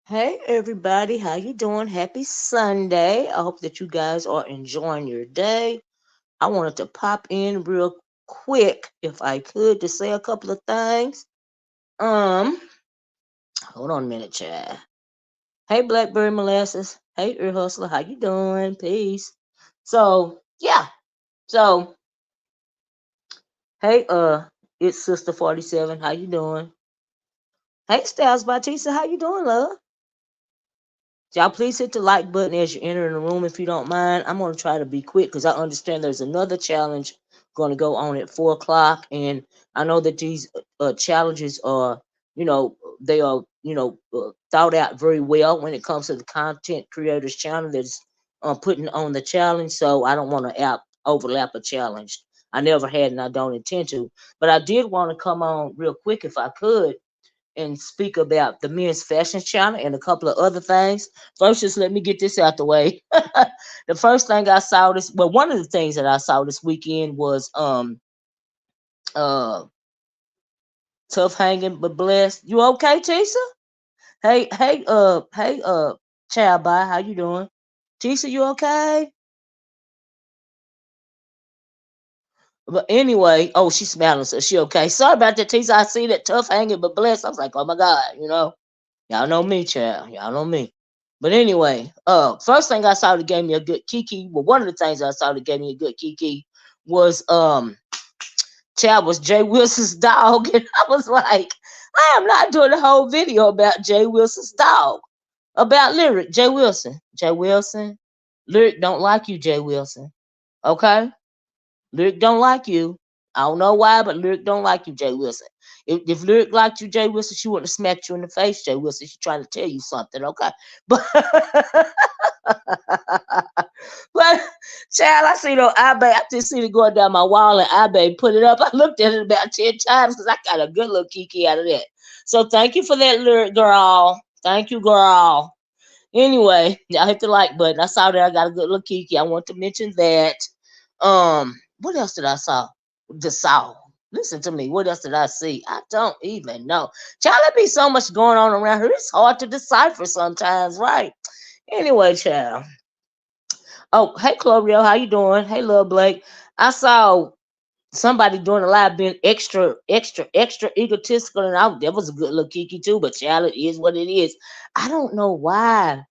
Hey everybody, how you doing? Happy Sunday. I hope that you guys are enjoying your day. I wanted to pop in real quick, if I could, to say a couple of things. Um, Hold on a minute, Chad. Hey Blackberry Molasses. Hey Ear Hustler, how you doing? Peace. So yeah. So hey it's Sister 47. How you doing? Hey Styles Batista, how you doing, love? Y'all please hit the like button as you enter in the room if you don't mind. I'm going to try to be quick because I understand there's another challenge going to go on at 4 o'clock. And I know that these challenges are, they are, thought out very well when it comes to the content creators channel that's putting on the challenge. So I don't want to overlap a challenge. I never had and I don't intend to. But I did want to come on real quick if I could and speak about the men's fashion channel and a couple of other things. First, just let me get this out the way. The first thing I saw one of the things that I saw this weekend was uh tough hanging but blessed. You okay, Tisa? Hey, child bye, how you doing? Tisa, you okay? But anyway, oh, she's smiling, so she okay. Sorry about that, Tisa. I see that tough hanging but blessed. I was like, oh my God. Y'all know me, child. Y'all know me. But anyway, first thing I saw that gave me a good kiki. Well, one of the things I saw that gave me a good kiki was child was Jay Wilson's dog, and I was like, I am not doing a whole video about Jay Wilson's dog. About Lyric, Jay Wilson. Jay Wilson. Lyric don't like you, Jay Wilson. Okay? Lyric don't like you. I don't know why, but Lyric don't like you, Jay Wilson. If Lyric liked you, Jay Wilson, she wouldn't have smacked you in the face, Jay Wilson. She's trying to tell you something, okay? But but child, I see no eBay. I just see it going down my wall and eBay put it up. I looked at it about 10 times because I got a good little kiki out of that. So thank you for that, Lyric girl. Thank you, girl. Anyway, I hit the like button. I saw that I got a good little kiki. I want to mention that. What else did I saw? The saw. Listen to me. What else did I see? I don't even know. Child, there be so much going on around here. It's hard to decipher sometimes, right? Anyway, child. Oh, hey, Chlorio, how you doing? Hey, Lil Blake. I saw somebody doing a live being extra egotistical, and that was a good little kiki too. But child, it is what it is. I don't know why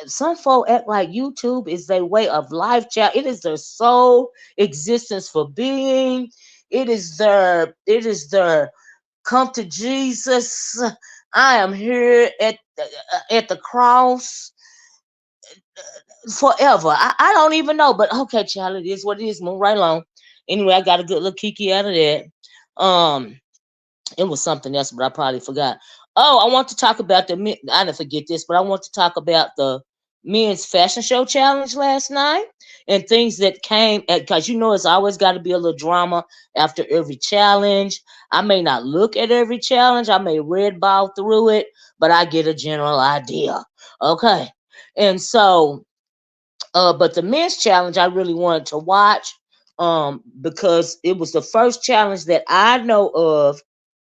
some folk act like YouTube is their way of life, child. It is their sole existence for being. It is their come to Jesus. I am here at the cross forever. I don't even know, but okay, child, it is what it is. Move right along. Anyway, I got a good little kiki out of that. Um, it was something else, but I probably forgot. Oh, I want to talk about I didn't forget this, but I want to talk about the men's fashion show challenge last night and things that came because it's always got to be a little drama after every challenge. I may not look at every challenge, I may red ball through it, but I get a general idea. Okay. And so but the men's challenge I really wanted to watch because it was the first challenge that I know of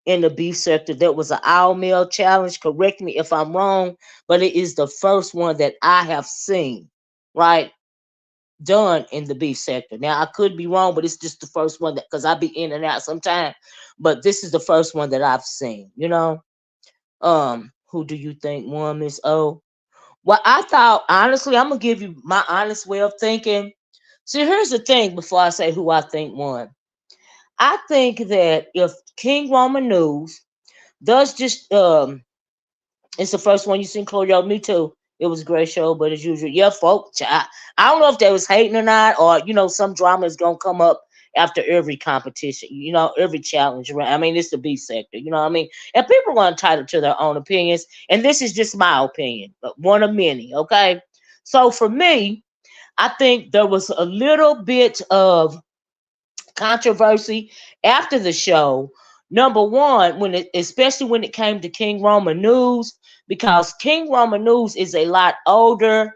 in the beef sector. That was an all male challenge. Correct me if I'm wrong, but it is the first one that I have seen, right, done in the beef sector. Now I could be wrong, but it's just the first one that because I be in and out sometime. But this is the first one that I've seen. Who do you think won, Miss O? Well, I thought honestly, I'm gonna give you my honest way of thinking. See, here's the thing before I say who I think won. I think that if King Roman News does just it's the first one you seen, Chloe. Me too. It was a great show, but as usual, yeah, folks. I don't know if they was hating or not, or some drama is gonna come up after every competition, every challenge. Right? I mean, it's the B sector, you know what I mean? And people are entitled to their own opinions, and this is just my opinion, but one of many. Okay, so for me, I think there was a little bit of controversy after the show. Number one, especially when it came to King Roman News, because King Roman News is a lot older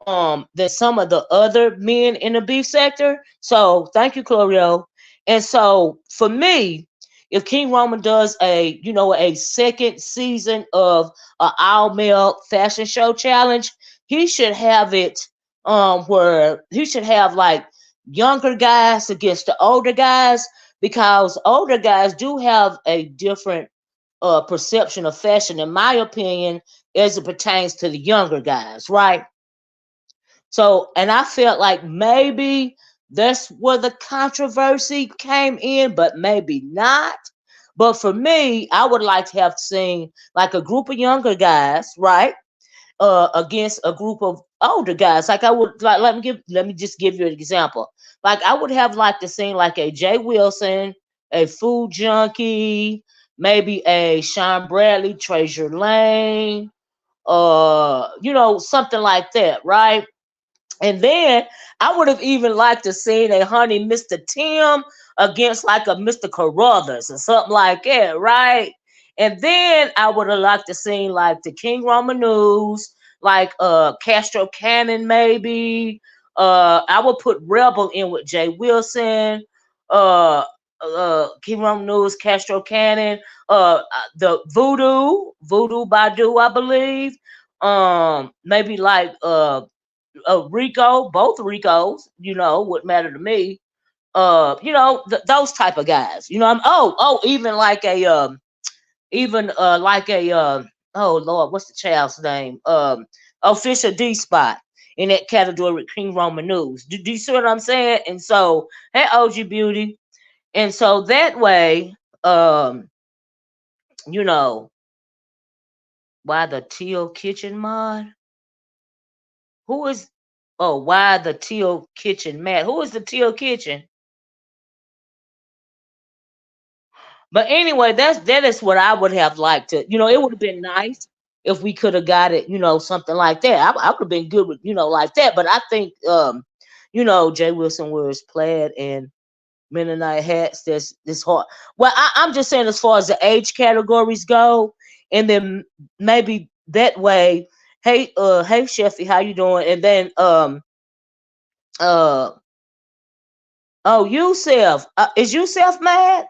than some of the other men in the beef sector. So thank you, Chlorio. And so for me, if King Roman does a second season of a all male fashion show challenge, he should have it where he should have like younger guys against the older guys, because older guys do have a different perception of fashion, in my opinion, as it pertains to the younger guys, right? So, and I felt like maybe that's where the controversy came in, but maybe not. But for me, I would like to have seen like a group of younger guys, right, against a group of older guys. Like I would like let me just give you an example. Like I would have liked to see like a Jay Wilson, a Food Junkie, maybe a Sean Bradley, Treasure Lane, something like that, right? And then I would have even liked to seen a Honey Mr. Tim against like a Mr. Carruthers or something like that, right? And then I would have liked to seen like the King Romanews, like Castro Cannon maybe. I would put Rebel in with Jay Wilson, uh King Romanews, Castro Cannon, the Voodoo Badu, I believe. Maybe like Rico, both Ricos, would matter to me. Those type of guys. Even like a even like a oh Lord, what's the child's name? Official D Spot in that category with King Roman News. Do you see what I'm saying? And so, hey, OG Beauty, and so that way, you know, why the Teal Kitchen mod? Who is? Oh, why the Teal Kitchen Matt? Who is the Teal Kitchen? But anyway, that is what I would have liked to. It would have been nice if we could have got it. Something like that. I would have been good with like that. But I think Jay Wilson wears plaid and Mennonite hats. That's this hard. Well, I'm just saying as far as the age categories go, and then maybe that way. Hey, Sheffy, how you doing? And then uh oh, Yusef, is Yusef mad?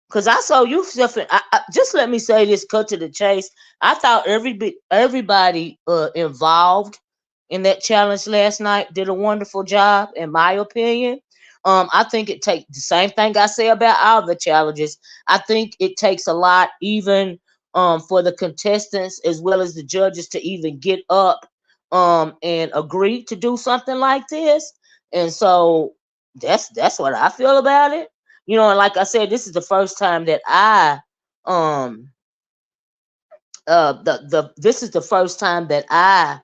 Because I saw you just let me say this, cut to the chase. I thought everybody involved in that challenge last night did a wonderful job, in my opinion. I think it takes the same thing I say about all the challenges. I think it takes a lot, even for the contestants as well as the judges, to even get up and agree to do something like this. And so that's what I feel about it. And like I said, this is the first time that I um the this is the first time that I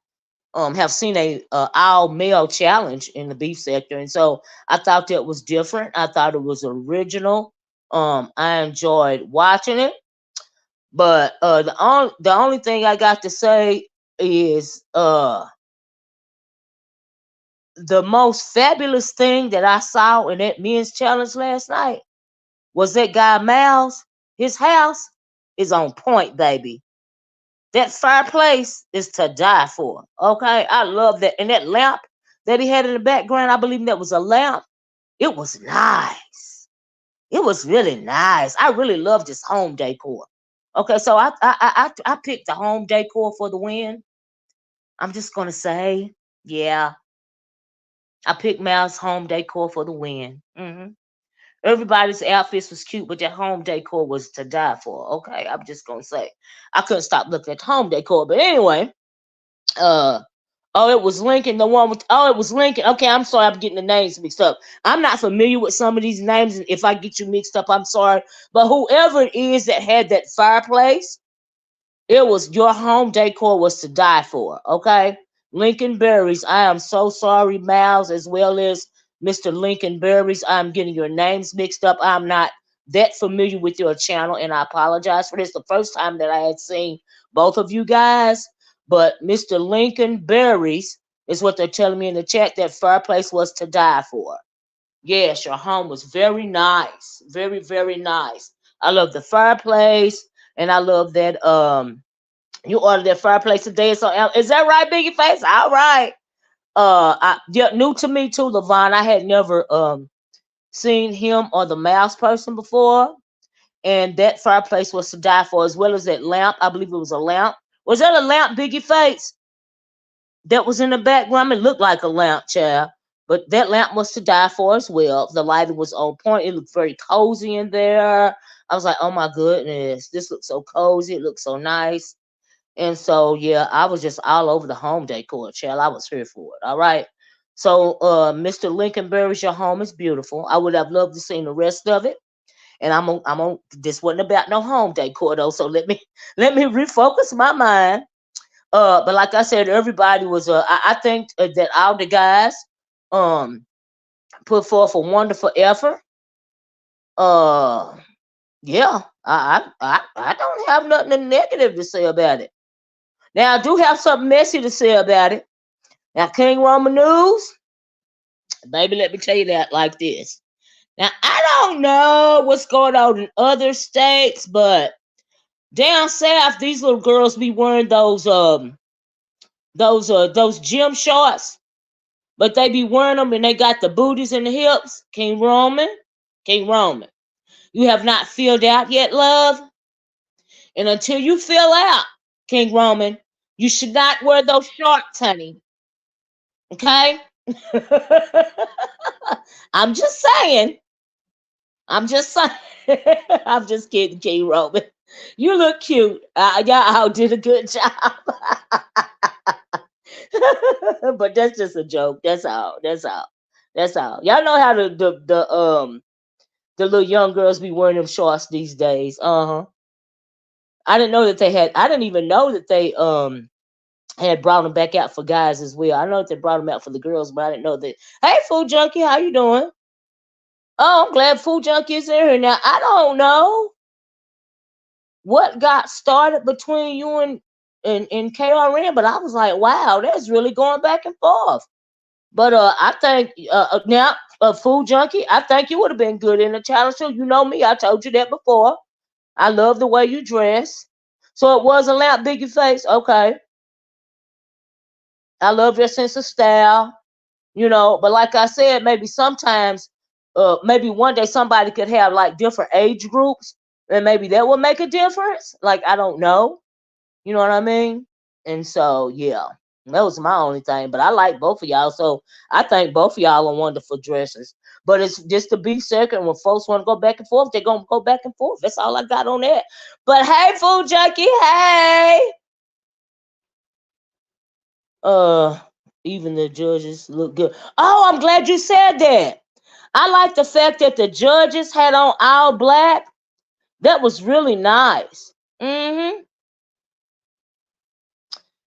have seen a all male challenge in the beef sector, and so I thought that was different. I thought it was original. I enjoyed watching it, but the only thing I got to say is the most fabulous thing that I saw in that men's challenge last night was that guy Miles. His house is on point, baby. That fireplace is to die for. Okay, I love that. And that lamp that he had in the background, I believe that was a lamp. It was nice. It was really nice. I really loved his home decor. Okay, so I picked the home decor for the win. I'm just gonna say, yeah, I picked Mal's home decor for the win. Everybody's outfits was cute, but that home decor was to die for. Okay, I'm just gonna say, I couldn't stop looking at the home decor. But anyway, uh, oh, it was Lincoln, the one with. Oh, it was Lincoln. Okay, I'm sorry, I'm getting the names mixed up. I'm not familiar with some of these names, and if I get you mixed up, I'm sorry. But whoever it is that had that fireplace, it was your home decor was to die for. Okay, Lincoln Berries. I am so sorry, Miles, as well as Mr. Lincoln Berries. I'm getting your names mixed up. I'm not that familiar with your channel, and I apologize for this. The first time that I had seen both of you guys, but Mr. Lincoln Berries is what they're telling me in the chat. That fireplace was to die for. Yes, your home was very nice, very very nice. I love the fireplace, and I love that You ordered that fireplace today. So is that right, Biggie Face? All right. Yeah, new to me too, Levon. I had never seen him or the mouse person before, and that fireplace was to die for, as well as that lamp. I believe it was a lamp. Was that a lamp, Biggie Face? That was in the background. It looked like a lamp, child. But that lamp was to die for as well. The lighting was on point. It looked very cozy in there. I was like, oh my goodness, this looks so cozy. It looks so nice. And so, yeah, I was just all over the home decor, child. I was here for it. All right. So, Mr. Lincolnberry's your home is beautiful. I would have loved to see the rest of it. And I'm on. This wasn't about no home decor though. So let me refocus my mind. But like I said, everybody was. I think that all the guys um put forth a wonderful effort. Uh, yeah, I don't have nothing negative to say about it. Now I do have something messy to say about it. Now, King Roman News, baby, let me tell you that like this. Now I don't know what's going on in other states, but down south, these little girls be wearing those gym shorts, but they be wearing them and they got the booties and the hips. King Roman, you have not filled out yet, love, and until you fill out, King Roman, you should not wear those shorts, honey. Okay. I'm just saying. I'm just saying. I'm just kidding, King Roman. You look cute. Y'all did a good job. But that's just a joke. That's all. That's all. That's all. Y'all know how the little young girls be wearing them shorts these days. Uh-huh. I didn't know that they had. I didn't even know that they had brought them back out for guys as well. I know that they brought them out for the girls, but I didn't know that. Hey, Food Junkie, how you doing? Oh, I'm glad Food Junkie is in here now. I don't know what got started between you and KRN, but I was like, wow, that's really going back and forth. But I think now, Food Junkie, I think you would have been good in the challenge too. You know me, I told you that before. I love the way you dress. So it was a lamp, Biggie Face. Okay. I love your sense of style, but like I said, maybe sometimes, maybe one day somebody could have like different age groups, and maybe that would make a difference. Like, I don't know. You know what I mean? And so, yeah, that was my only thing. But I like both of y'all. So I think both of y'all are wonderful dressers. But it's just to be second. When folks want to go back and forth, they're going to go back and forth. That's all I got on that. But hey, Food Junkie, hey. Uh, Even the judges look good. Oh, I'm glad you said that. I like the fact that the judges had on all black. That was really nice. Mm-hmm.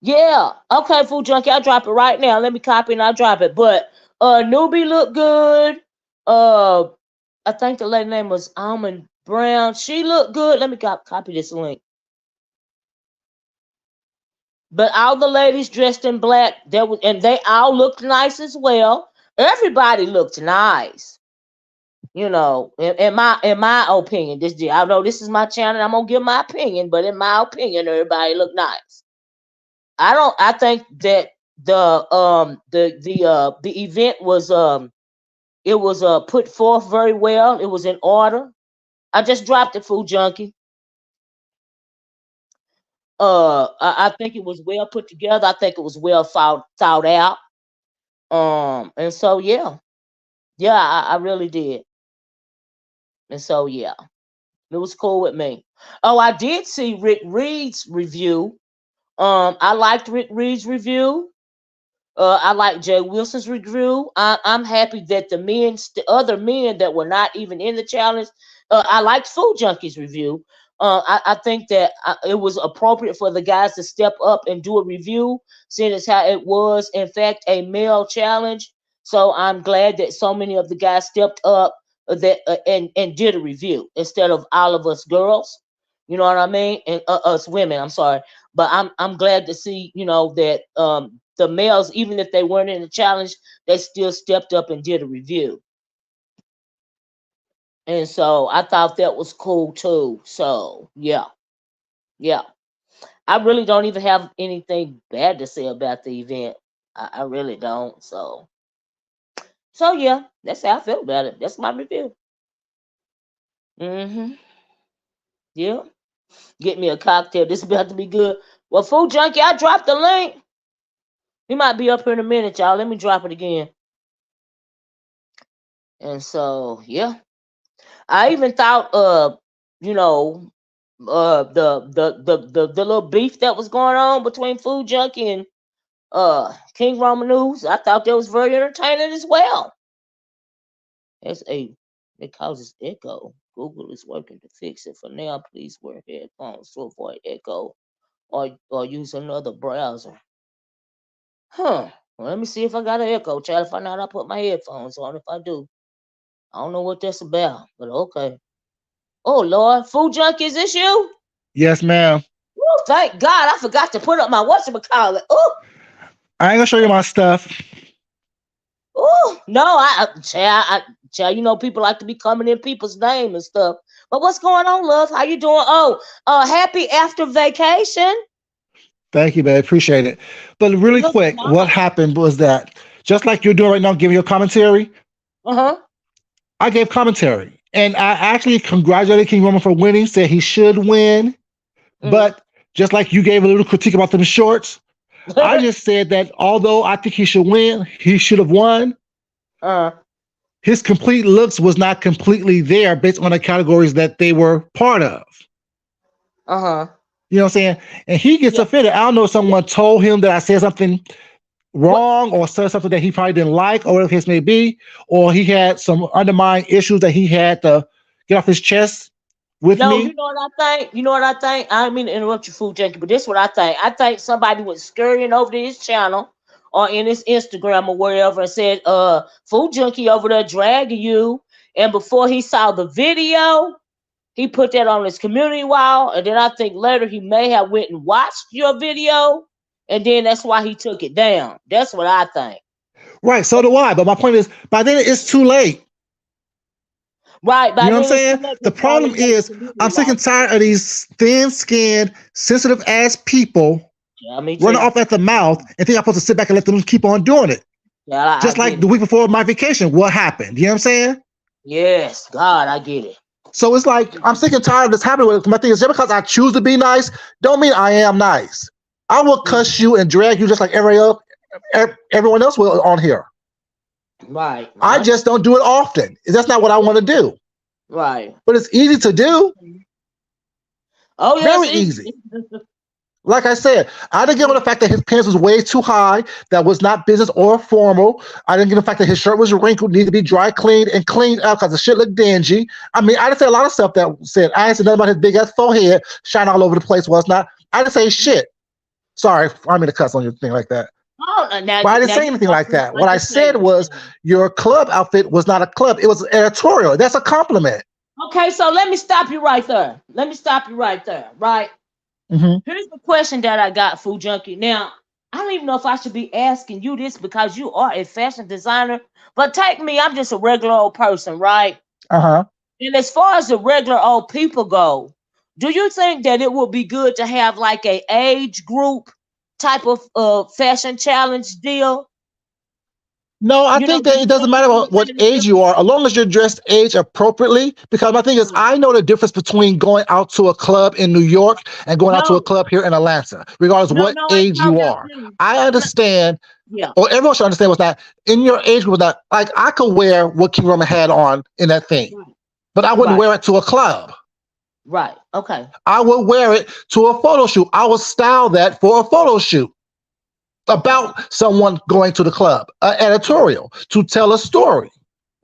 Yeah. Okay, Food Junkie, I'll drop it right now. Let me copy and I'll drop it. But Newbie looked good. Uh I think the lady name was Almond Brown. She looked good. Let me copy this link. But all the ladies dressed in black, and they all looked nice as well. Everybody looked nice. In my opinion, I know this is my channel. I'm gonna give my opinion, but in my opinion, everybody looked nice. I think that the event was it was put forth very well. It was in order. I just dropped it, Food Junkie. I think it was well put together. I think it was well thought out. And so yeah, I really did. And so yeah, it was cool with me. Oh, I did see Rick Reed's review. I liked Rick Reed's review. I like Jay Wilson's review. I'm happy that the other men that were not even in the challenge. I liked Food Junkie's review. I think that it was appropriate for the guys to step up and do a review, seeing as how it was, in fact, a male challenge. So I'm glad that so many of the guys stepped up and did a review instead of all of us girls. You know what I mean? And us women. I'm sorry, but I'm glad to see that the males, even if they weren't in the challenge, they still stepped up and did a review. And so I thought that was cool too. So yeah, yeah. I really don't even have anything bad to say about the event. I really don't. So yeah, that's how I feel about it. That's my review. Hmm. Yeah. Get me a cocktail. This is about to be good. Well, Food Junkie, I dropped the link. He might be up here in a minute, y'all. Let me drop it again. And so, yeah. I even thought you know, the little beef that was going on between Food Junkie and King Roman News. I thought that was very entertaining as well. It's a it causes echo. Google is working to fix it. For now, please wear headphones to avoid echo or use another browser. Huh. Well, let me see if I got an echo, child. If I not, I put my headphones on. If I do, I don't know what that's about, but okay. Oh Lord, Food Junkie, is this you? Yes, ma'am. Oh, thank God, I forgot to put up my whatchamacallit. Oh, I ain't gonna show you my stuff. oh, no, child, you know people like to be coming in people's name and stuff. But what's going on, love? How you doing? Oh, happy after vacation. Thank you, babe. Appreciate it. But You really look quick, what nice. happened was that just like you're doing right now, giving your commentary, Uh huh. I gave commentary. And I actually congratulated King Roman for winning, said he should win. Mm. But just like you gave a little critique about them shorts, I just said that although I think he should win, he should have won. uh His complete looks was not completely there based on the categories that they were part of. huh. You know what I'm saying? And he gets Yeah. offended. I don't know if someone told him that I said something What? wrong or said something that he probably didn't like or whatever the case may be, or he had some underlying issues that he had to get off his chest with No, you me. know what I think? You know what I think? I didn't mean to interrupt you, Food Junkie, but this is what I think. I think somebody was scurrying over to his channel or in his Instagram or wherever and said, Food Junkie over there dragging you. And before he saw the video, he put that on his community wall. And then I think later he may have went and watched your video. And then that's why he took it down. That's what I think. Right, so do I. But my point is, by then it's too late. Right, You by know what I'm then it's too saying? late The because it's problem already on the is, community I'm sick wall. and tired of these thin skinned, sensitive ass people Yeah, me running too. off at the mouth and think I'm supposed to sit back and let them keep on doing it. Yeah, I Just get like it. the week before my vacation, what happened? You know what I'm saying? Yes, God, I get it. So it's like I'm sick and tired of this happening with it. My thing is just because I choose to be nice, don't mean I am nice. I will Mhm. cuss you and drag you just like everyone else will on here. Right. I just don't do it often. That's not what I want to do. Right. But it's easy to do. Oh yes, Very it, easy. Like I said, I didn't give him the fact that his pants was way too high, that was not business or formal. I didn't give him the fact that his shirt was wrinkled, needed to be dry cleaned and cleaned up because the shit looked dingy. I mean, I didn't say a lot of stuff that said, I didn't say nothing about his big ass forehead, shine all over the place, was not. I didn't say shit. Sorry, I mean to cuss on your thing like that. oh, now But I didn't now say you anything like talking that. like What I a said Satan. was, your club outfit was not a club, it was editorial. That's a compliment. Okay, so let me stop you right there. Let me stop you right there. Right. Mm-hmm. Here's the question that I got, Food Junkie. Now, I don't even know if I should be asking you this because you are a fashion designer. But take me, I'm just a regular old person, right? Uh-huh. And as far as the regular old people go, do you think that it would be good to have like a age group type of fashion challenge deal? No, I You know, think that it doesn't matter what age you are, as long as you're dressed age appropriately. Because my thing is, I know the difference between going out to a club in New York and going out to a no, club here in Atlanta, regardless of no, what no, I ain't age talking you about are. them. I I'm not, understand, yeah, or everyone should understand what's that in your age group. That like I could wear what King Roman had on in that thing, right, but I wouldn't right, wear it to a club. right. Okay, I would wear it to a photo shoot. I would style that for a photo shoot okay. about someone going to the club, an editorial to tell a story.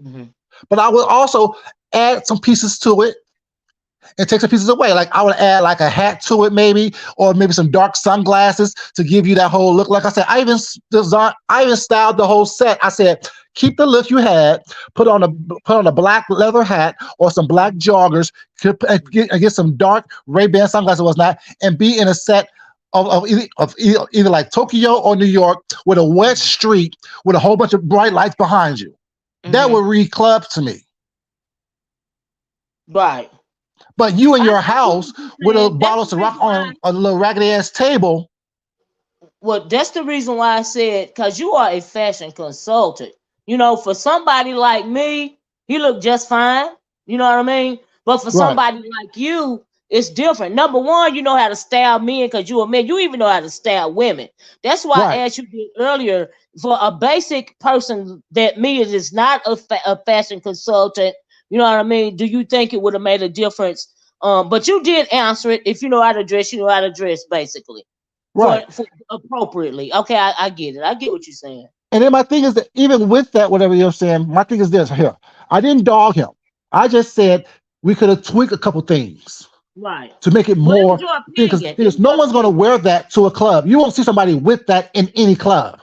Hmm. But I would also add some pieces to it and take some pieces away. Like I would add like a hat to it, maybe, or maybe some dark sunglasses to give you that whole look. Like I said, I even styled the whole set. I said, keep the look you had, put on a black leather hat or some black joggers, get some dark Ray-Ban sunglasses, and whatnot, and be in a set either like Tokyo or New York with a wet street with a whole bunch of bright lights behind you. That Hmm. would read club to me. Right. But you in I your know what house you're with a saying. That's bottle of the Ciroc reason why. on a little raggedy ass table. Well, that's the reason why I said, because you are a fashion consultant. You know, for somebody like me, he looked just fine. You know what I mean? But for Right, somebody like you, it's different. Number one, you know how to style men because you a man. You even know how to style women. That's why I right. asked you earlier, for a basic person that me is not a fashion consultant. You know what I mean? Do you think it would have made a difference? But you did answer it. If you know how to dress, you know how to dress, basically Right. for appropriately. Okay, I get it. I get what you're saying. And then my thing is that even with that, whatever you're saying, my thing is this here. I didn't dog him. I just said we could have tweaked a couple things Right. to make it Well, it more was your because opinion. It because was no your one's going to opinion. wear that to a club. You won't see somebody with that in any club.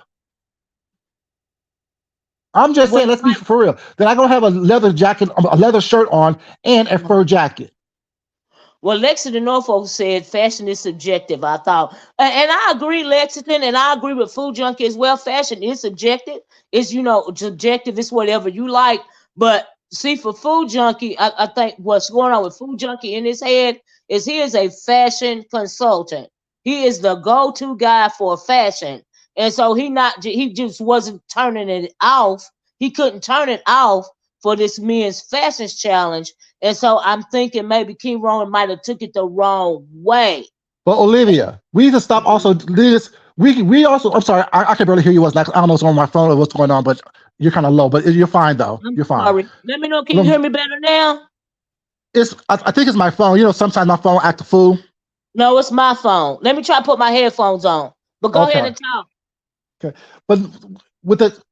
I'm just Well, saying, let's be for real. Then I'm gonna have a leather jacket, a leather shirt on, and a fur jacket. well, Lexington Norfolk said fashion is subjective. I thought, and I agree, Lexington, and I agree with Food Junkie as well. Fashion is subjective. It's subjective. It's whatever you like. But see, for Food Junkie, I think what's going on with Food Junkie in his head is he is a fashion consultant. He is the go-to guy for fashion, and so he just wasn't turning it off. He couldn't turn it off for this men's fashion challenge, and so I'm thinking maybe King Roman might have took it the wrong way. But Olivia, we need to stop also this. We also, I'm sorry, I can barely hear you. What's like, I don't know what's on my phone or what's going on, but you're kind of low, but you're fine though. I'm You're fine. sorry. Let me know. Can you Um, hear me better now? I think it's my phone. Sometimes my phone act a fool. No, it's my phone. Let me try to put my headphones on. But go ahead Okay. and talk. Okay. But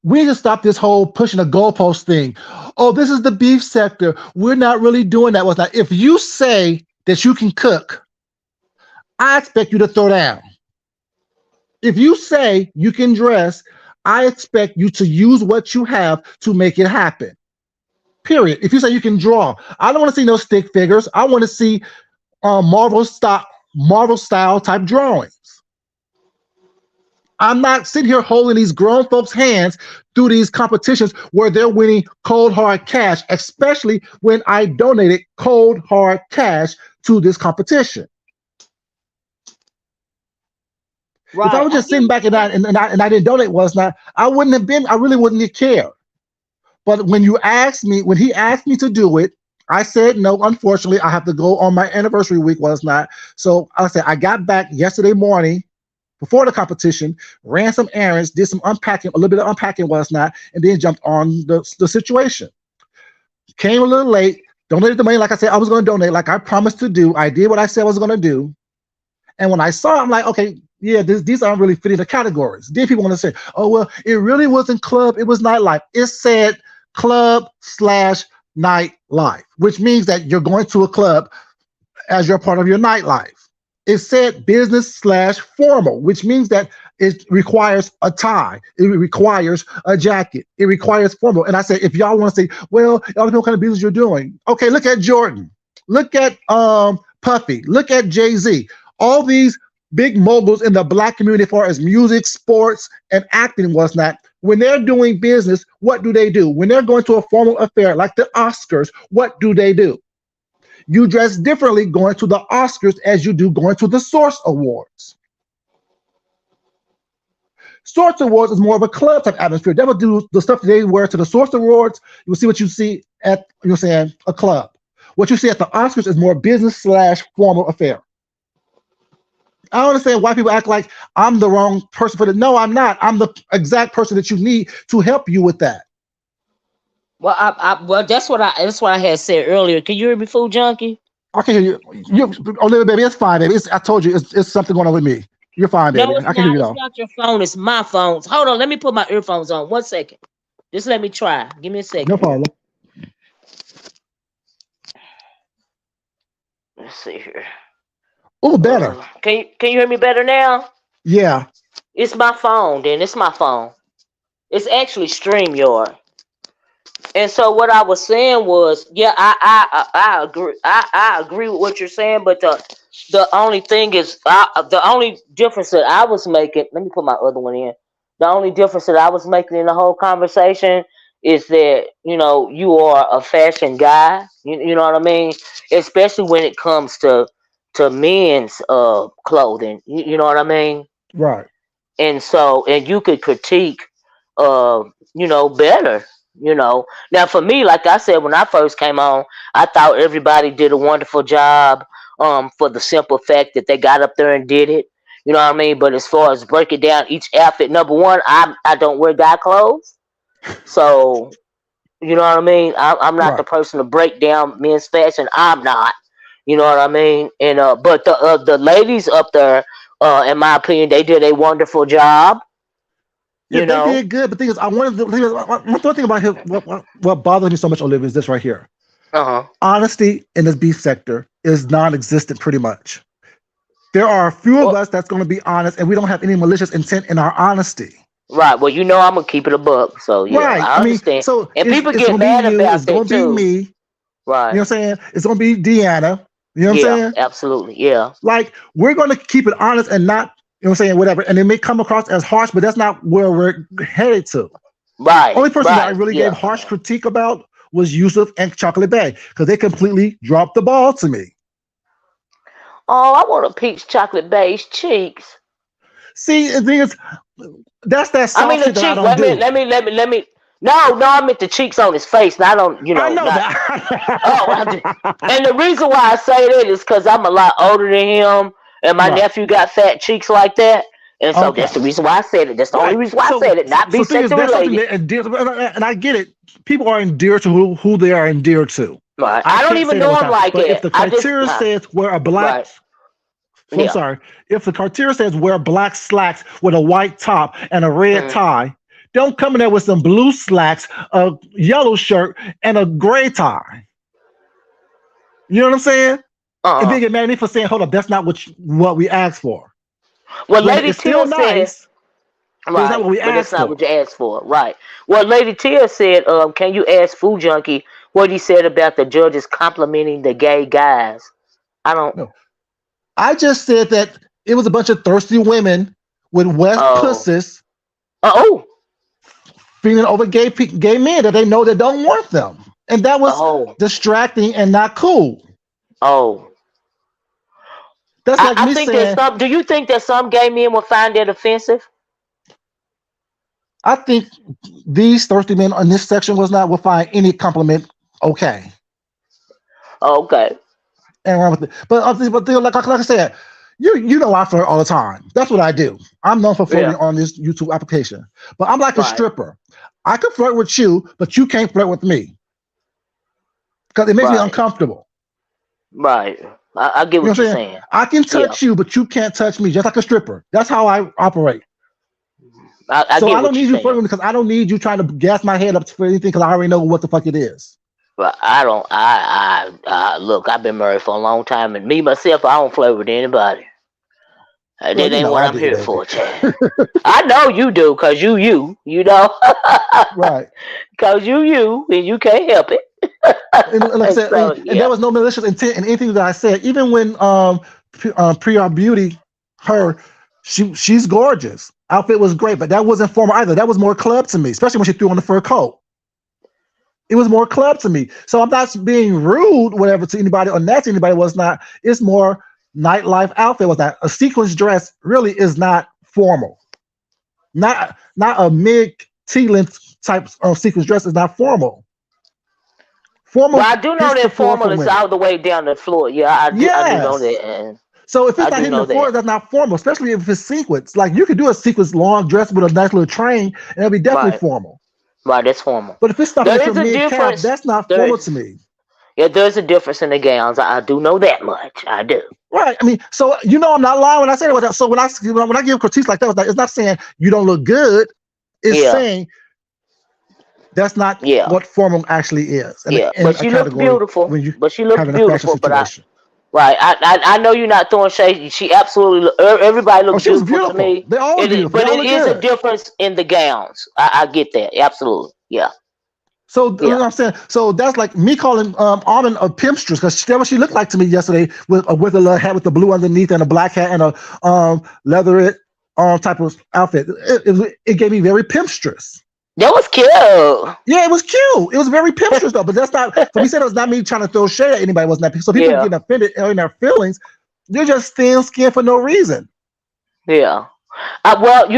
we need to stop this whole pushing the goalpost thing. Oh, this is the beef sector. We're not really doing that. Was that if you say that you can cook, I expect you to throw down. If you say you can dress, I expect you to use what you have to make it happen. Period. If you say you can draw, I don't want to see no stick figures. I want to see Marvel style type drawings. I'm not sitting here holding these grown folks' hands through these competitions where they're winning cold hard cash, especially when I donated cold hard cash to this competition. If I Right. was I just get sitting what back you're saying. and I didn't donate was not, I wouldn't have been, I really wouldn't have cared. But when he asked me to do it, I said no. Unfortunately, I have to go on my anniversary week. Was not. So I said I got back yesterday morning before the competition, ran some errands, did some unpacking, a little bit of unpacking was not, and then jumped on the situation. Came a little late, donated the money like I said I was going to donate, like I promised to do. I did what I said I was going to do. And when I saw it, I'm like, okay, yeah, these aren't really fitting the categories. Then people want to say, oh, well, it really wasn't club, it was nightlife. It said club/nightlife, which means that you're going to a club as your part of your nightlife. It said business/formal, which means that it requires a tie, it requires a jacket, it requires formal. And I said, if y'all want to say, well, y'all know what kind of business you're doing, okay, look at Jordan, look at Puffy, look at Jay-Z, all these big moguls in the black community as far as music, sports, and acting and whatnot. When they're doing business, what do they do? When they're going to a formal affair like the Oscars, what do they do? You dress differently going to the Oscars as you do going to the Source Awards. Source Awards is more of a club type atmosphere. They will do the stuff that they wear to the Source Awards. You'll see what you see at a club. What you see at the Oscars is more business/formal affair. I don't understand why people act like I'm the wrong person for that. No, I'm not. I'm the exact person that you need to help you with that. Well, well, that's what I had said earlier. Can you hear me, Food Junkie? I can hear you. Oh, little baby, it's fine, baby. I told you, it's something going on with me. You're fine, No, baby. it's I can hear not. you It's though. not your phone. It's my phone. Hold on. Let me put my earphones on. 1 second. Just let me try. Give me a No second here. problem. Let's see here. Oh, better. Can you hear me better now? Yeah. It's my phone. Then it's my phone. It's actually StreamYard. And so what I was saying was, yeah, I agree. I agree with what you're saying, but the only thing is, the only difference that I was making. Let me put my other one in. The only difference that I was making in the whole conversation is that you are a fashion guy. You know what I mean? Especially when it comes to men's clothing. You know what I mean? Right. And you could critique uh better. Now for me, like I said, when I first came on, I thought everybody did a wonderful job, for the simple fact that they got up there and did it. You know what I mean? But as far as breaking down each outfit, number one, I don't wear guy clothes, so you know what I mean. I'm not the Right. person to break down men's fashion. I'm not. You know what I mean? And but the ladies up there, in my opinion, they did a wonderful job. Yeah, You they know. did good. But the thing is, I wanted to. One thing about him, what bothers me so much, Olivia, is this right here. Uh huh. Honesty in this beef sector is non-existent, pretty much. There are a few of Well, us that's going to be honest, and we don't have any malicious intent in our honesty. right. Well, I'm gonna keep it a buck. So yeah, Right. I I mean, understand. so And people it's get gonna be mad you, it's about gonna that be too. me. You know what Right. I'm saying? It's gonna be Deanna. You know what I'm Yeah. saying? Absolutely. Yeah. Like we're gonna keep it honest and not, you know what I'm saying, whatever. And it may come across as harsh, but that's not where we're headed to. Right. Only person that I Right. really gave Yeah. harsh critique about was Yusuf and Chocolate Bay because they completely dropped the ball to me. Oh, I want a peach chocolate beige cheeks. See, the thing is, that's that I mean soft the shit that I cheek. don't do. Let me. No, no, I meant the cheeks on his face. Not on. I know Not. Oh, that. and the reason why I say that is because I'm a lot older than him, and my Right. nephew got fat cheeks like that, and so that's Okay. the reason why I said it. That's the only Right. reason why I So, said it. Not be so thing is, sexual that's something related. that endears, and I get it. People are endeared to who they are endeared to. Right. I I don't can't even say that know one him time. like But if it. the I just criteria says wear a black, right. I'm Yeah. sorry, if the criteria says wear black slacks with a white top and a red Mm. tie, don't come in there with some blue slacks, a yellow shirt, and a gray tie. You know what I'm saying? And then Uh-uh. get mad at me for saying, "Hold up, that's not what we asked for." Well, When Lady it's still Tia said nice, but it's not right, what we but that's asked not what for. you asked for. Right. Well, Lady Tia said, can you ask Food Junkie what he said about the judges complimenting the gay guys? I don't. No, I just said that it was a bunch of thirsty women with wet Oh. pussies Oh. feeling over gay men that they know that don't want them, and that was Oh. distracting and not cool. Oh. That's I, like I me think that saying, some. Do you think that some gay men will find that offensive? I think these thirsty men on this section will find any compliment okay Okay. and wrong with it. But like I said, you know I flirt all the time. That's what I do. I'm known for flirting Yeah. on this YouTube application. But I'm like a Right. stripper. I can flirt with you, but you can't flirt with me because it makes me Right. uncomfortable. Right. I get You know what what I'm you're saying? saying. I can Yeah. touch you, but you can't touch me, just like a stripper. That's how I operate. I So get I don't what you're need you saying. flirting because I don't need you trying to gas my head up for anything because I already know what the fuck it is. But I don't. I look. I've been married for a long time, and me myself, I don't flirt with anybody. Well, That you ain't know what I I'm do, here baby. for, Chad. I know you do, cause you know, Right. cause you, and you can't help it. And like I And said, so and there yeah, was no malicious intent in anything that I said. Even when Priya Beauty, her, she's gorgeous. Outfit was great, but that wasn't formal either. That was more club to me, especially when she threw on the fur coat. It was more club to me. So I'm not being rude, whatever, to anybody or not to anybody. Was not. It's more nightlife outfit. Was that a sequence dress? Really is not formal. Not a mid T length type of sequence dress is not formal. well, Formal I do know hits the that floor formal for is women. all the way down the floor. Yeah, I do know Yes. that, and So if it's I not do hitting the know floor, that. that's not formal, especially if it's sequence. Like you could do a sequence long dress with a nice little train, and it'll be definitely Right, formal. right, that's formal. But if it's stopping There at your is a mid calf, difference. that's not There, formal to me. yeah, there's a difference in the gowns. I do know that much. I do. Right. I mean, so you know I'm not lying when I say that. So when I give critiques like that, it's not saying you don't look good. It's Yeah, saying that's not yeah, what formal actually is yeah. in But a she looked category beautiful. when you But she looked having a fashion beautiful. But situation. right. I know you're not throwing shade. She absolutely. Everybody Oh, looks she was beautiful to beautiful. me. They all look beautiful. They But all it look is a good. difference in the gowns. I get that. Absolutely. Yeah. So you know Yeah. what I'm saying, so that's like me calling Almond a pimpstress because that's what she looked like to me yesterday with a little hat with the blue underneath and a black hat and a leather type of outfit. It gave me very pimpstress. That was cute. Yeah, it was cute. It was very Pinterest though, but that's not. So we said it was not me trying to throw shade at anybody. It was not. So people Yeah, getting offended in their feelings. They're just thin skin for no reason. yeah. Well,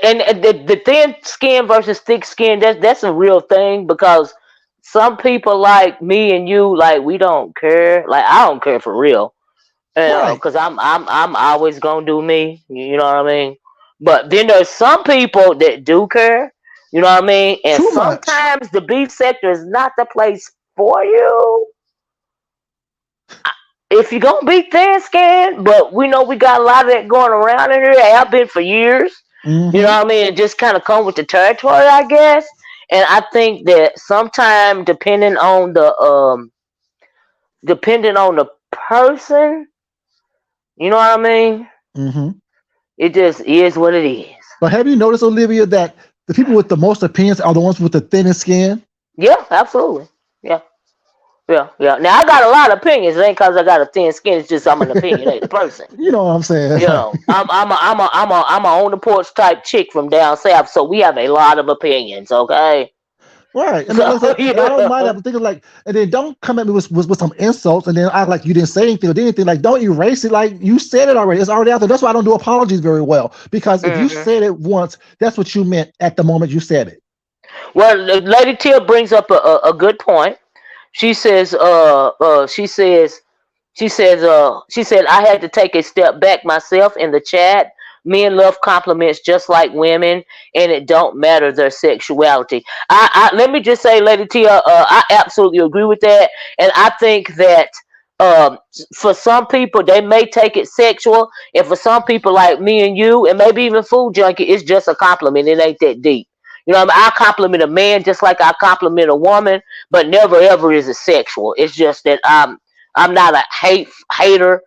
and the thin skin versus thick skin, that's a real thing because some people like me and you, like we don't care. Like I don't care for real, Right. because I'm always gonna do me. You know what I mean? But then there's some people that do care. You know what I mean? And Too much. sometimes the beef sector is not the place for you if you're gonna be thin skinned, but we know we got a lot of that going around in here. Have been for years. You know Mm-hmm. what I mean? It just kind of come with the territory, I guess. And I think that sometimes depending on the person, you know what I mean? Mm-hmm. It just is what it is. But have you noticed, Olivia, that the people with the most opinions are the ones with the thinnest skin? Yeah, absolutely. Yeah. Yeah, yeah. Now I got a lot of opinions. It ain't cause I got a thin skin. It's just I'm an opinionated person. You know what I'm saying? I'm a on the porch type chick from down south, so we have a lot of opinions. Okay, Right. And then, like I so said, and I don't mind that, but thinking like, and then don't come at me with some insults and then act like you didn't say anything or did anything. Like, don't erase it. Like, you said it already. It's already out there. That's why I don't do apologies very well. Because if you hmm said it once, that's what you meant at the moment you said it. well, Lady Tia brings up a good point. She says, she said, I had to take a step back myself in the chat. Men love compliments just like women, and it don't matter their sexuality. Let me just say, Lady Tia, I absolutely agree with that, and I think that um, for some people they may take it sexual, and for some people like me and you, and maybe even Food Junkie, it's just a compliment. It ain't that deep. You know what I mean? I compliment a man just like I compliment a woman, but never ever is it sexual. It's just that I'm not a hater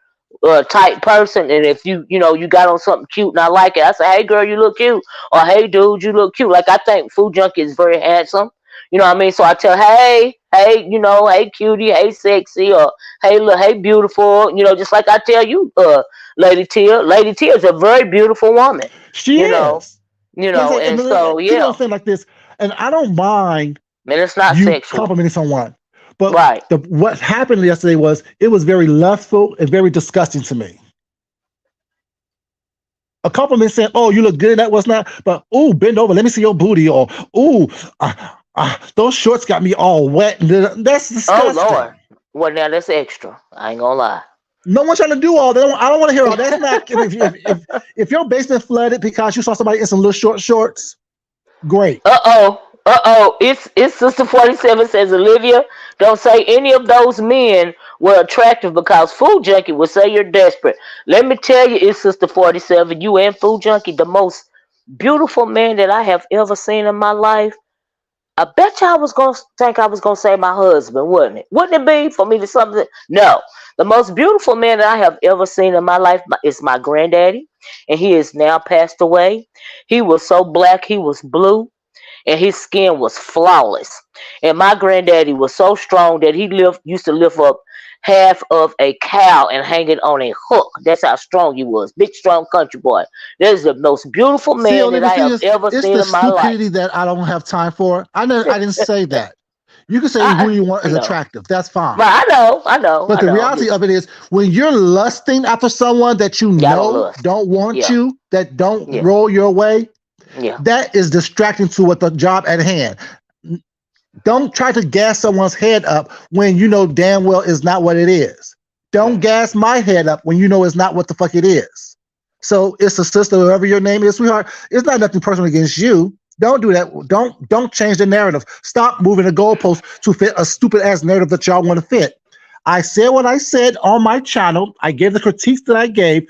type person, and if you got on something cute and I like it, I say, hey girl, you look cute, or hey dude, you look cute. Like I think Food Junkie is very handsome. You know what I mean? So I tell, hey, hey cutie, hey sexy, or hey look, hey beautiful. Just like I tell you, Lady Tia. Lady Tia is a very beautiful woman. She You know, is. Like I said, and so people don't yeah, say like this, and I don't mind man, it's not you sexual, complimenting someone. But right? what happened yesterday was it was very lustful and very disgusting to me. A compliment saying, "Oh, you look good," that was not. But oh, bend over, let me see your booty, or oh, those shorts got me all wet. That's Oh Lord, disgusting. well now that's extra. I ain't gonna lie. No one's trying to do all that. I don't want to hear all that. That's not. If your basement flooded because you saw somebody in some little short shorts, great. It's Sister 47 says, Olivia, don't say any of those men were attractive because Food Junkie will say you're desperate. Let me tell you, it's Sister 47, you and Food Junkie, the most beautiful man that I have ever seen in my life. I bet you I was gonna think I was gonna say my husband, wouldn't it? Wouldn't it be for me to something? No. The most beautiful man that I have ever seen in my life is my granddaddy, and he is now passed away. He was so black, he was blue, and his skin was flawless. And my granddaddy was so strong that he used to lift up half of a cow and hang it on a hook. That's how strong he was. Big, strong country boy. That is the most beautiful See, man that Olivia, I see, have ever it's seen the in my life. stupidity that I don't have time for. I didn't say that. You can say who I, you want I is know. attractive. That's fine. But I know, I know, But I the know. I'm reality just of it is, when you're lusting after someone that you got on know lust. don't want Yeah, you, that don't yeah, roll your way, yeah. that is distracting to what the job at hand. Don't try to gas someone's head up when you know damn well it's not what it is. Don't Mm. gas my head up when you know it's not what the fuck it is. So it's a sister, whoever your name is, sweetheart. It's not nothing personal against you. Don't do that. Don't change the narrative. Stop moving the goalpost to fit a stupid ass narrative that y'all want to fit. I said what I said on my channel. I gave the critiques that I gave.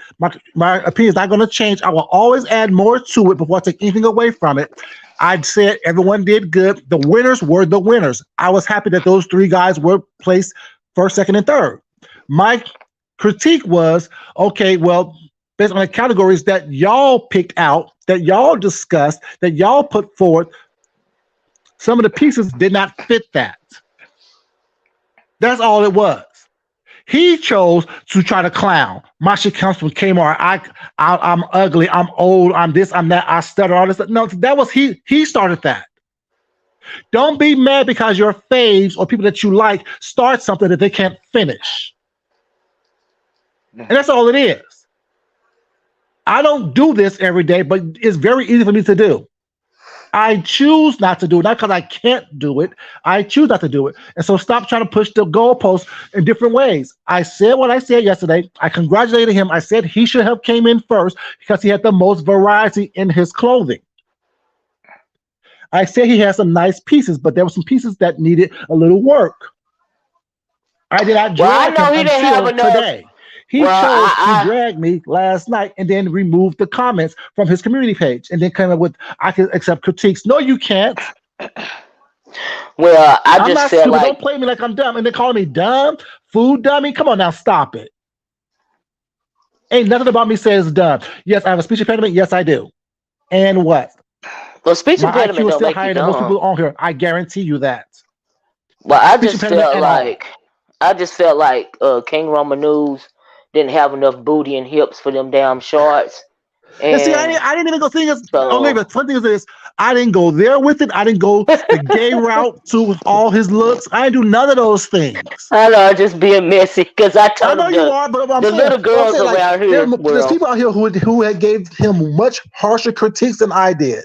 My opinion is not going to change. I will always add more to it before I take anything away from it. I said everyone did good. The winners were the winners. I was happy that those three guys were placed first, second, and third. My critique was, okay, well, based on the categories that y'all picked out, that y'all discussed, that y'all put forward, some of the pieces did not fit that. That's all it was. He chose to try to clown. My shit comes from Kmart. I'm ugly. I'm old. I'm this. I'm that. I stutter. All this. No, that was he. He started that. Don't be mad because your faves or people that you like start something that they can't finish. And that's all it is. I don't do this every day, but it's very easy for me to do. I choose not to do it, not because I can't do it. I choose not to do it. And so stop trying to push the goalposts in different ways. I said what I said yesterday. I congratulated him. I said he should have came in first because he had the most variety in his clothing. I said he had some nice pieces, but there were some pieces that needed a little work. I did not drag him until today. He chose to drag me last night and then remove the comments from his community page and then come up with, I can accept critiques. No, you can't. Well, I'm not stupid. Like... Don't play me like I'm dumb. And they call me dumb, food dummy. Come on now, stop it. Ain't nothing about me says dumb. Yes, I have a speech impediment. Yes, I do. And what? Well, speech impediment IQ is still higher than most people on here. I guarantee you that. Well, I just felt like King Roman News didn't have enough booty and hips for them damn shorts. And see, I didn't even go see this. Only the funny thing is, I didn't go there with it. I didn't go the gay route to all his looks. I didn't do none of those things. I know, just being messy because I know you are, but I'm the saying, little girls around here. There's people out here who had gave him much harsher critiques than I did.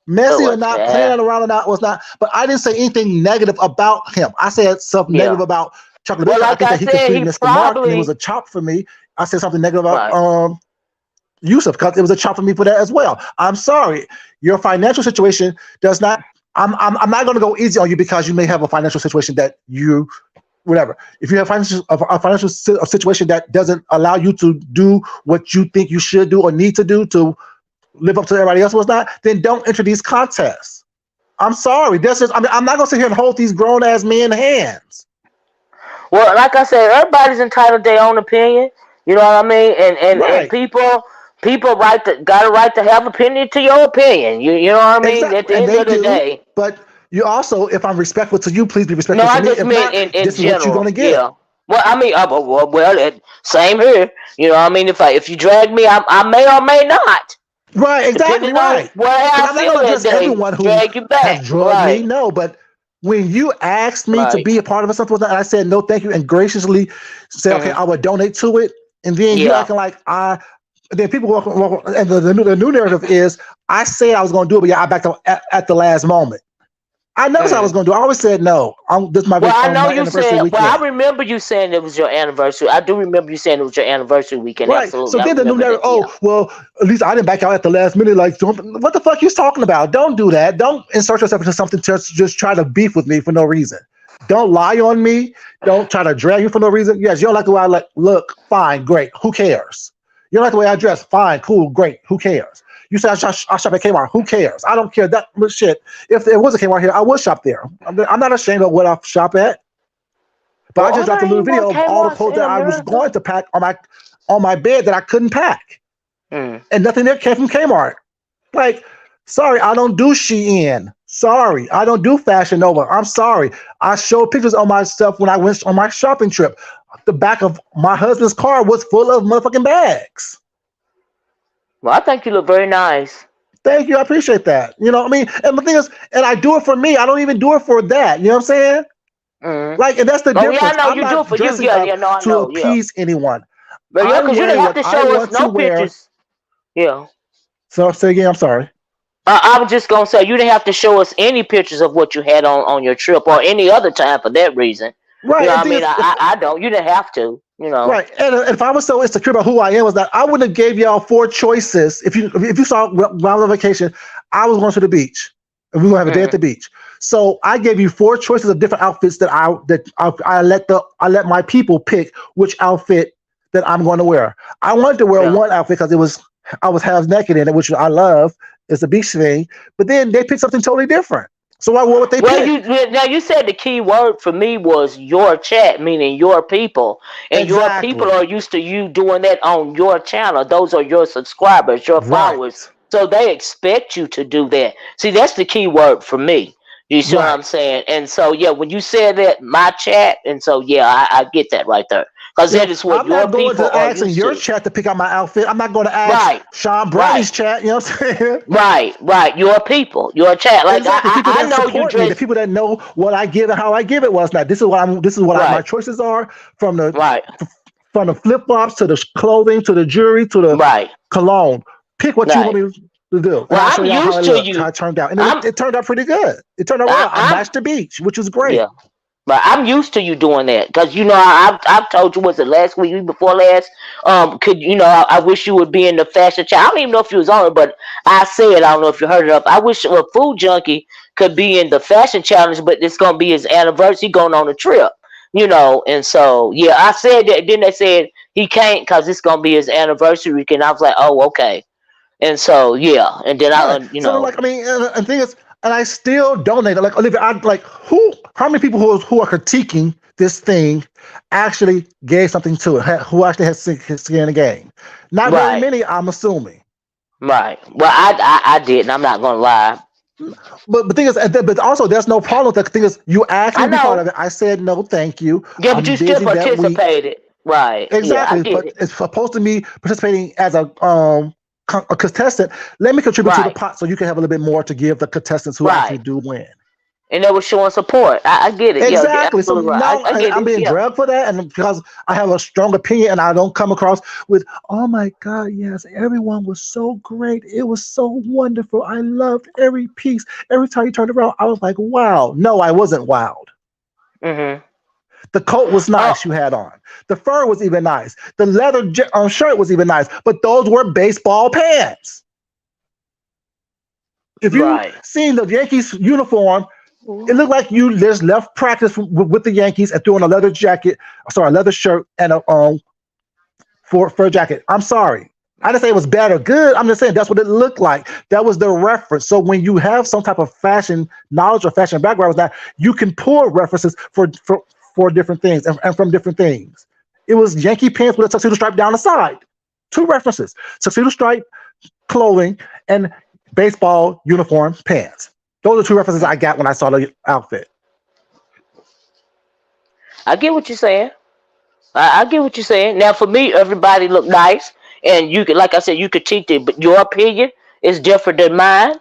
Messy or not, playing around or not was not. But I didn't say anything negative about him. I said something negative about Chocolate. Well, like I think that he missed the mark, and it was a chop for me. I said something negative about Yusuf because it was a chop for me for that as well. I'm sorry. Your financial situation does not. I'm not going to go easy on you because you may have a financial situation that you, whatever. If you have a financial situation that doesn't allow you to do what you think you should do or need to do to live up to everybody else was not, then don't enter these contests. I'm sorry. I'm not going to sit here and hold these grown ass men hands. Well, like I said, everybody's entitled to their own opinion. You know what I mean? And people got a right to have opinion to your opinion. You know what I mean? Exactly. At the end of the day. But you also, if I'm respectful to you, please be respectful to me. No, I just meant in this general. Is what you're gonna get. Yeah. Well, I mean, same here. You know what I mean? If you drag me, I may or may not. Right, exactly right. I'm not going to just everyone who has drugged me. No, but when you asked me to be a part of something, I said no, thank you, and graciously said, okay, I would donate to it. And then you acting like then people walk, and the new narrative is I said I was going to do it, but I backed up at the last moment. I never said I was going to do it. I always said no. This is my I know you said. Weekend. Well, I remember you saying it was your anniversary. I do remember you saying it was your anniversary weekend. Right. Absolutely. So then the new narrative. Well, at least I didn't back out at the last minute. Like, what the fuck you talking about? Don't do that. Don't insert yourself into something to just try to beef with me for no reason. Don't lie on me. Don't try to drag you for no reason. Yes, you don't like the way I look. Fine, great. Who cares? You don't like the way I dress. Fine, cool, great. Who cares? You say I shop at Kmart. Who cares? I don't care. That shit. If there was a Kmart here, I would shop there. I'm not ashamed of what I shop at. But I just dropped a little video of all the clothes that I was going to pack on my bed that I couldn't pack, and nothing there came from Kmart. Like, sorry, I don't do Shein. Sorry, I don't do Fashion Nova. I'm sorry. I showed pictures of my stuff when I went on my shopping trip. The back of my husband's car was full of motherfucking bags. Well, I think you look very nice. Thank you. I appreciate that. You know what I mean? And the thing is, and I do it for me. I don't even do it for that. You know what I'm saying? Like, and that's the difference. Yeah, I know. I'm you do it for you. Yeah, to appease anyone. But because you didn't have to show us no pictures. Yeah. So say again. I'm sorry. I was just gonna say you didn't have to show us any pictures of what you had on your trip or any other time for that reason. Right. You know what I mean? I don't. You didn't have to. You know. Right. And if I was so insecure about who I am, was that I wouldn't have gave y'all 4 choices. If you saw while I was on vacation, I was going to the beach, and we were gonna have a day at the beach. So I gave you 4 choices of different outfits that I let my people pick which outfit that I'm going to wear. I wanted to wear one outfit because I was half naked in it, which I love. It's a beach thing. But then they picked something totally different. So I wore what they picked. Now you said the key word for me was your chat, meaning your people. And your people are used to you doing that on your channel. Those are your subscribers, your followers. So they expect you to do that. See, that's the key word for me. You see what I'm saying? And so, yeah, when you said that, my chat, and so, yeah, I get that right there. Because that is what I'm your not going people to are ask in used your to. chat to pick out my outfit. I'm not going to ask Right, Sean right, Brownie's chat. You know what I'm saying? right. Your people, your chat. Like, Exactly. People I that know you support me, the dress. people that know what I give and how I give it was not. This is what I'm. This is what my Right, choices are from the right, flip flops to the clothing to the jewelry to the right, cologne. Pick what you want right. me to do, and Well, I'll show I'm y'all how used it to looked, how you. it turned out, and I'm, it turned out pretty good. It turned out well. I I'm, matched the beach, which was great. yeah. But I'm used to you doing that because I've told you, was it last week, week before last? Could I wish you would be in the fashion chat. I don't even know if you was on it, but I said, I don't know if you heard it up. I wish a food junkie could be in the fashion challenge, but it's gonna be his anniversary going on a trip. And so yeah, I said that. Then they said he can't because it's gonna be his anniversary, and I was like, oh, okay. And so yeah, and then Right. So like, I mean, and thing is, and I still donate. Like Olivia, I like how many people who are critiquing this thing actually gave something to it, who actually has skin in the game. Not very right, many, I'm assuming. right. Well, I didn't. I'm not gonna lie. But the thing is, but also there's no problem. The thing is, you asked me I to be part know. of it. I said no, thank you. Yeah, but I'm you still busy that week. participated. Right. Yeah, I Exactly, get but it. it's supposed to be participating as a contestant. Let me contribute to the Right. pot so you can have a little bit more to give the contestants who actually Right. do win. And they were showing support. I get it. Yeah, you're Exactly. So absolutely right. now I get I'm it. being Yeah. drugged for that, and because I have a strong opinion, and I don't come across with, "Oh my God, yes, everyone was so great. It was so wonderful. I loved every piece. Every time you turned around, I was like, wow." No, I wasn't wowed. Mhm. The coat was Oh, nice you had on. The fur was even nice. The leather shirt was even nice. But those were baseball pants. If you right. seen the Yankees uniform, it looked like you just left practice with the Yankees and threw on a leather jacket, sorry, a leather shirt and a fur jacket. I'm sorry. I didn't say it was bad or good. I'm just saying that's what it looked like. That was the reference. So when you have some type of fashion knowledge or fashion background with that, you can pull references for different things and from different things. It was Yankee pants with a tuxedo stripe down the side. Two references: tuxedo stripe clothing and baseball uniform pants. Those are two references I got when I saw the outfit. I get what you're saying. I get what you're saying. Now, for me, everybody look nice, and you could, like I said, you could cheat it, but your opinion is different than mine,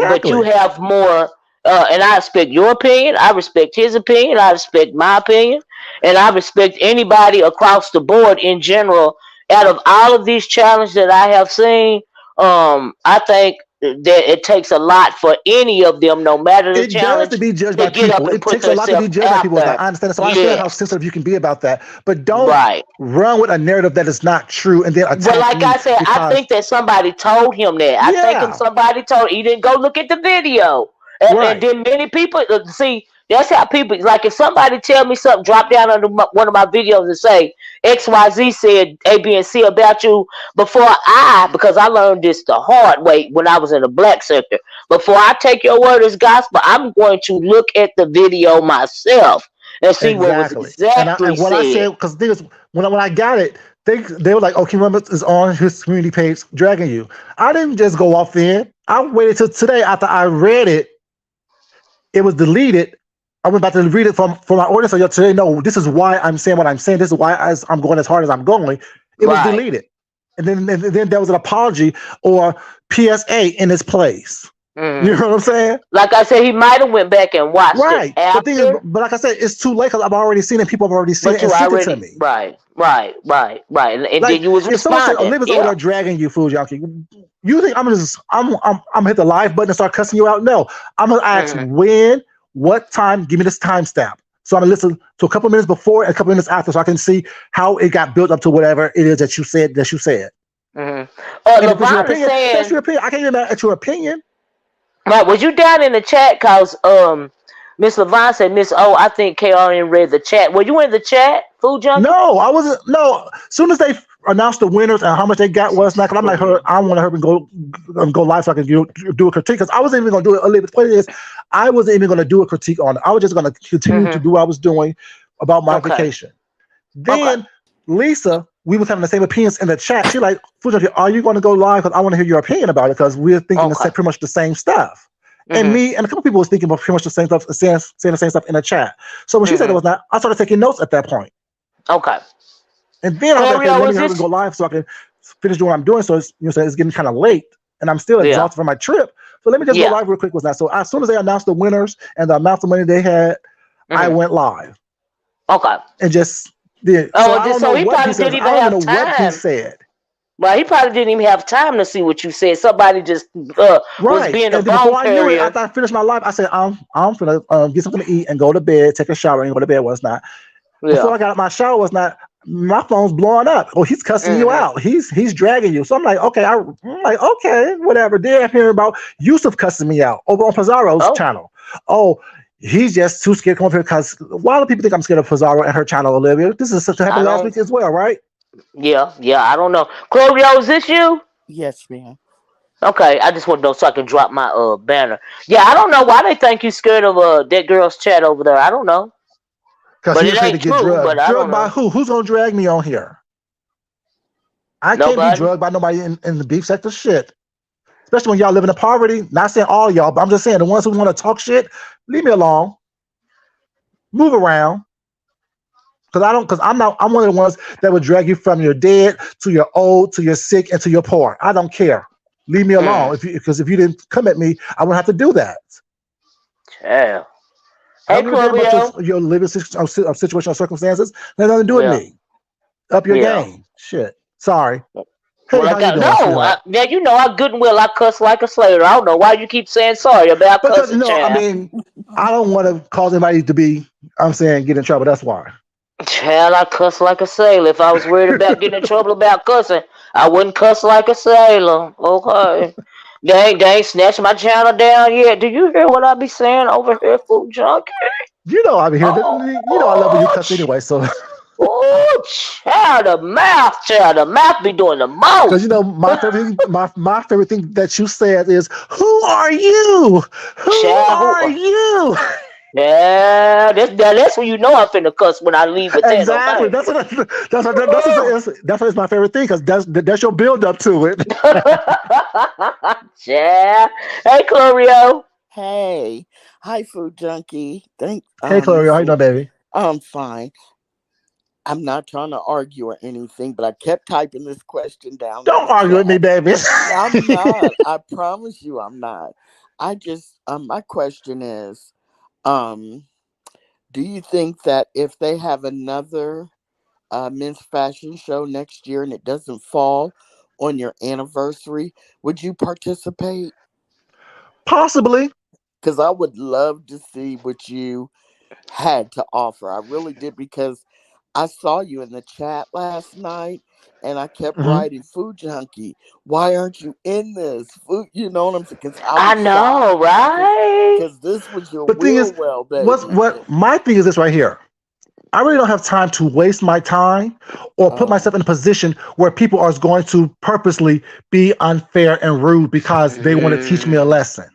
but you Exactly. have more. And I respect your opinion. I respect his opinion. I respect my opinion, and I respect anybody across the board in general. Out of all of these challenges that I have seen, I think that it takes a lot for any of them, no matter the It does to challenge, be judged to by get up people. and It put takes a lot to be themselves judged by out people. I there. understand. So I understand how Yes, sensitive you can be about that. But don't right. run with a narrative that is not true and then Well, attack like me I said, I because, think that somebody told him that. I think him yeah, somebody told he didn't go look at the video, and right. then many people see. That's how people like. If somebody tell me something, drop down under one of my videos and say XYZ said A, B, and C about you before because I learned this the hard way when I was in the black sector. Before I take your word as gospel, I'm going to look at the video myself and see what was Exactly. exactly And what I said. said, because the thing is, when I got it, they were like, "Okay, remember is on his community page dragging you." I didn't just go off in. I waited till today after I read it. It was deleted. I went back to read it for my audience. So today, no, this is why I'm saying what I'm saying. This is why I'm going as hard as I'm going. It was Right. deleted, and then there was an apology or PSA in its place. You Mm. know what I'm saying? Like I said, he might have went back and watched it Right. But thing is, after. but like I said, it's too late because I've already seen it. People have already seen it But and you sent it to already me. right, and then Like you was if someone said responding. Olympia's over Yeah. there dragging you, food junkie, you think I'm gonna hit the live button and start cussing you out? No, I'm gonna ask Hmm. when, what time. Give me this timestamp, so I'm gonna listen to a couple minutes before and a couple minutes after, so I can see how it got built up to whatever it is that you said. Hmm. And if it's your Levon is opinion, that's saying, your opinion. I can't get mad at your opinion. right, was you down in the chat? Cause Miss Levon said, Miss O, I think KRN read the chat. Were you in the chat, Food Junkie? No, I wasn't. No, as soon as they announced the winners and how much they got was not, I'm like, her. I want to her and go live so I can do a critique because I wasn't even going to do it. The point is, I wasn't even going to do a critique on it. I was just going to continue to Hmm. do what I was doing about my Okay. vacation. Okay. Then Lisa, we was having the same opinions in the chat. She like, "Fuji, are you going to go live? Because I want to hear your opinion about it because we're thinking Okay. pretty much the same stuff." And me and a couple people was thinking about pretty much the same stuff, saying the same stuff in the chat. So when she said it was not, I started taking notes at that point. Okay. And then I was like, okay, let me have to go live so I can finish doing what I'm doing. So it's, it's getting kind of late, and I'm still exhausted from my trip. So let me just go live real quick with that. So as soon as they announced the winners and the amount of money they had, I went live. Okay. And just did. Oh, so I don't know he what probably he said. didn't even I don't have even know time. what he said. Well, he probably didn't even have time to see what you said. Somebody just was being a before I knew it, carrier. after I finished my live, I said, I'm gonna get something to eat and go to bed, take a shower, and go to bed. Was not. Before I got out my shower, was not. My phone's blowing up. Oh, he's cussing you out. He's dragging you. So I'm like, okay, okay, whatever. Then I'm hearing about Yusuf cussing me out over on Pizarro's channel. Oh, he's just too scared to come up here because why do people think I'm scared of Pizarro and her channel, Olivia? This is something happened last week as well, right? Yeah, I don't know. Chloe, is this you? Yes, ma'am. Okay, I just want to know so I can drop my banner. Yeah, I don't know why they think you scared of that girl's chat over there. I don't know. Because he's afraid to get drugged. Drugged by who? Who's gonna drag me on here? I can't be drugged by nobody in the beef sector shit. Especially when y'all live in poverty. Not saying all y'all, but I'm just saying the ones who want to talk shit, leave me alone. Move around. Because I'm one of the ones that would drag you from your dead to your old to your sick and to your poor. I don't care. Leave me alone. Because if you didn't come at me, I wouldn't have to do that. Yeah. Hey, Chloe, your living situational circumstances. That has nothing to do with me. Up your game. Shit. Sorry. Hey, well, you know I good and well I cuss like a slayer. I don't know why you keep saying sorry about cussing. I mean, I don't want to cause anybody to get in trouble. That's why. Child, I cuss like a sailor. If I was worried about getting in trouble about cussing, I wouldn't cuss like a sailor. Okay. They ain't snatched my channel down yet. Do you hear what I be saying over here, Food Junkie? You know I be hearing. You know I love when you cuss anyway. So. Oh, child, the mouth be doing the most. Because my favorite thing that you said is, "Who are you? Who are you?" Yeah, that's when you know I'm finna cuss when I leave with that. Exactly. That's my favorite thing because that's your build up to it. Yeah. Hey, Chloe. Hey. Hi, Food Junkie. Hey, Chloe. How you doing, baby? I'm fine. I'm not trying to argue or anything, but I kept typing this question down. Don't argue with me, baby. I'm not. I promise you I'm not. I just, my question is, do you think that if they have another men's fashion show next year and it doesn't fall on your anniversary, would you participate? Possibly. Because I would love to see what you had to offer. I really did, because I saw you in the chat last night and I kept writing, Food Junkie, why aren't you in this? Food, you know what I'm saying? I know, right? Because this was your well, baby. What my thing is this right here. I really don't have time to waste my time or put myself in a position where people are going to purposely be unfair and rude because they want to teach me a lesson.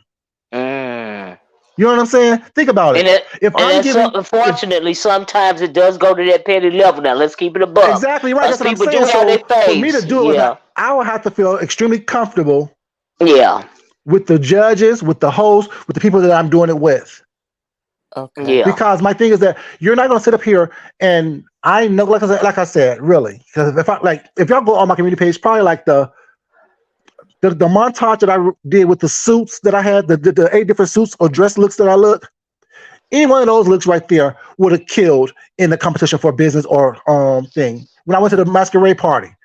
You know what I'm saying? Think about it. Unfortunately, sometimes it does go to that petty level. Now, let's keep it above. Exactly right. That's what I'm saying. So for me to do it, I would have to feel extremely comfortable. Yeah. With the judges, with the host, with the people that I'm doing it with. Okay. Yeah. Because my thing is that you're not going to sit up here and I know, like I said, really, because if y'all go on my community page, probably like the montage that I did with the suits that I had, the 8 different suits or dress looks that I look, any one of those looks right there would have killed in the competition for business or thing. When I went to the masquerade party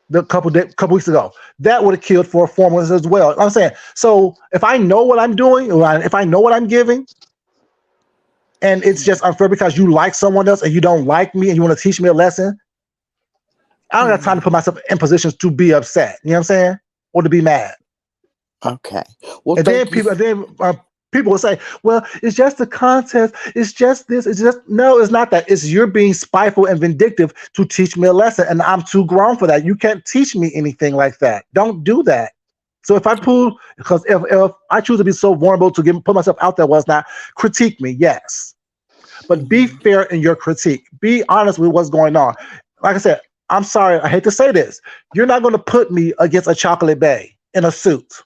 the couple weeks ago, that would have killed for formulas as well. I'm saying, so if I know what I'm doing, or if I know what I'm giving, and it's just unfair because you like someone else and you don't like me and you want to teach me a lesson, I don't have time to put myself in positions to be upset. You know what I'm saying? Or to be mad. Okay. Well, and then people will say, well, it's just a contest. It's just this. It's just, no, it's not that. It's you're being spiteful and vindictive to teach me a lesson. And I'm too grown for that. You can't teach me anything like that. Don't do that. So if I because if I choose to be so vulnerable to put myself out there, was not critique me, yes. But be fair in your critique. Be honest with what's going on. Like I said, I'm sorry, I hate to say this. You're not going to put me against a chocolate bay in a suit.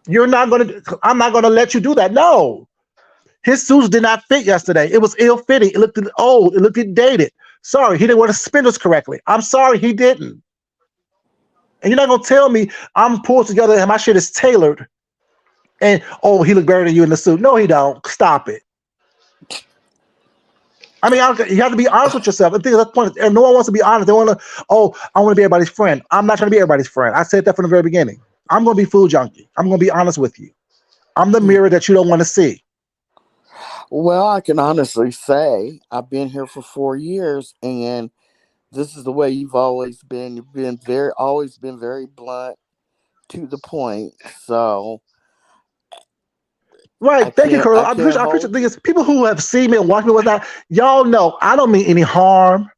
You're not gonna. I'm not gonna let you do that. No, his suits did not fit yesterday. It was ill fitting. It looked old. It looked dated. Sorry, he didn't wear the spindles correctly. I'm sorry, he didn't. And you're not gonna tell me I'm pulled together and my shit is tailored. And oh, he looked better than you in the suit. No, he don't. Stop it. I mean, you have to be honest with yourself. I think that's the point. And no one wants to be honest. They want to, oh, I want to be everybody's friend. I'm not trying to be everybody's friend. I said that from the very beginning. I'm going to be food junkie. I'm going to be honest with you. I'm the mirror that you don't want to see. Well, I can honestly say I've been here for 4 years, and this is the way you've always been. You've been always been very blunt, to the point. So Right. Thank you, Colonel. I appreciate the thing is people who have seen me and watched me whatnot, y'all know I don't mean any harm.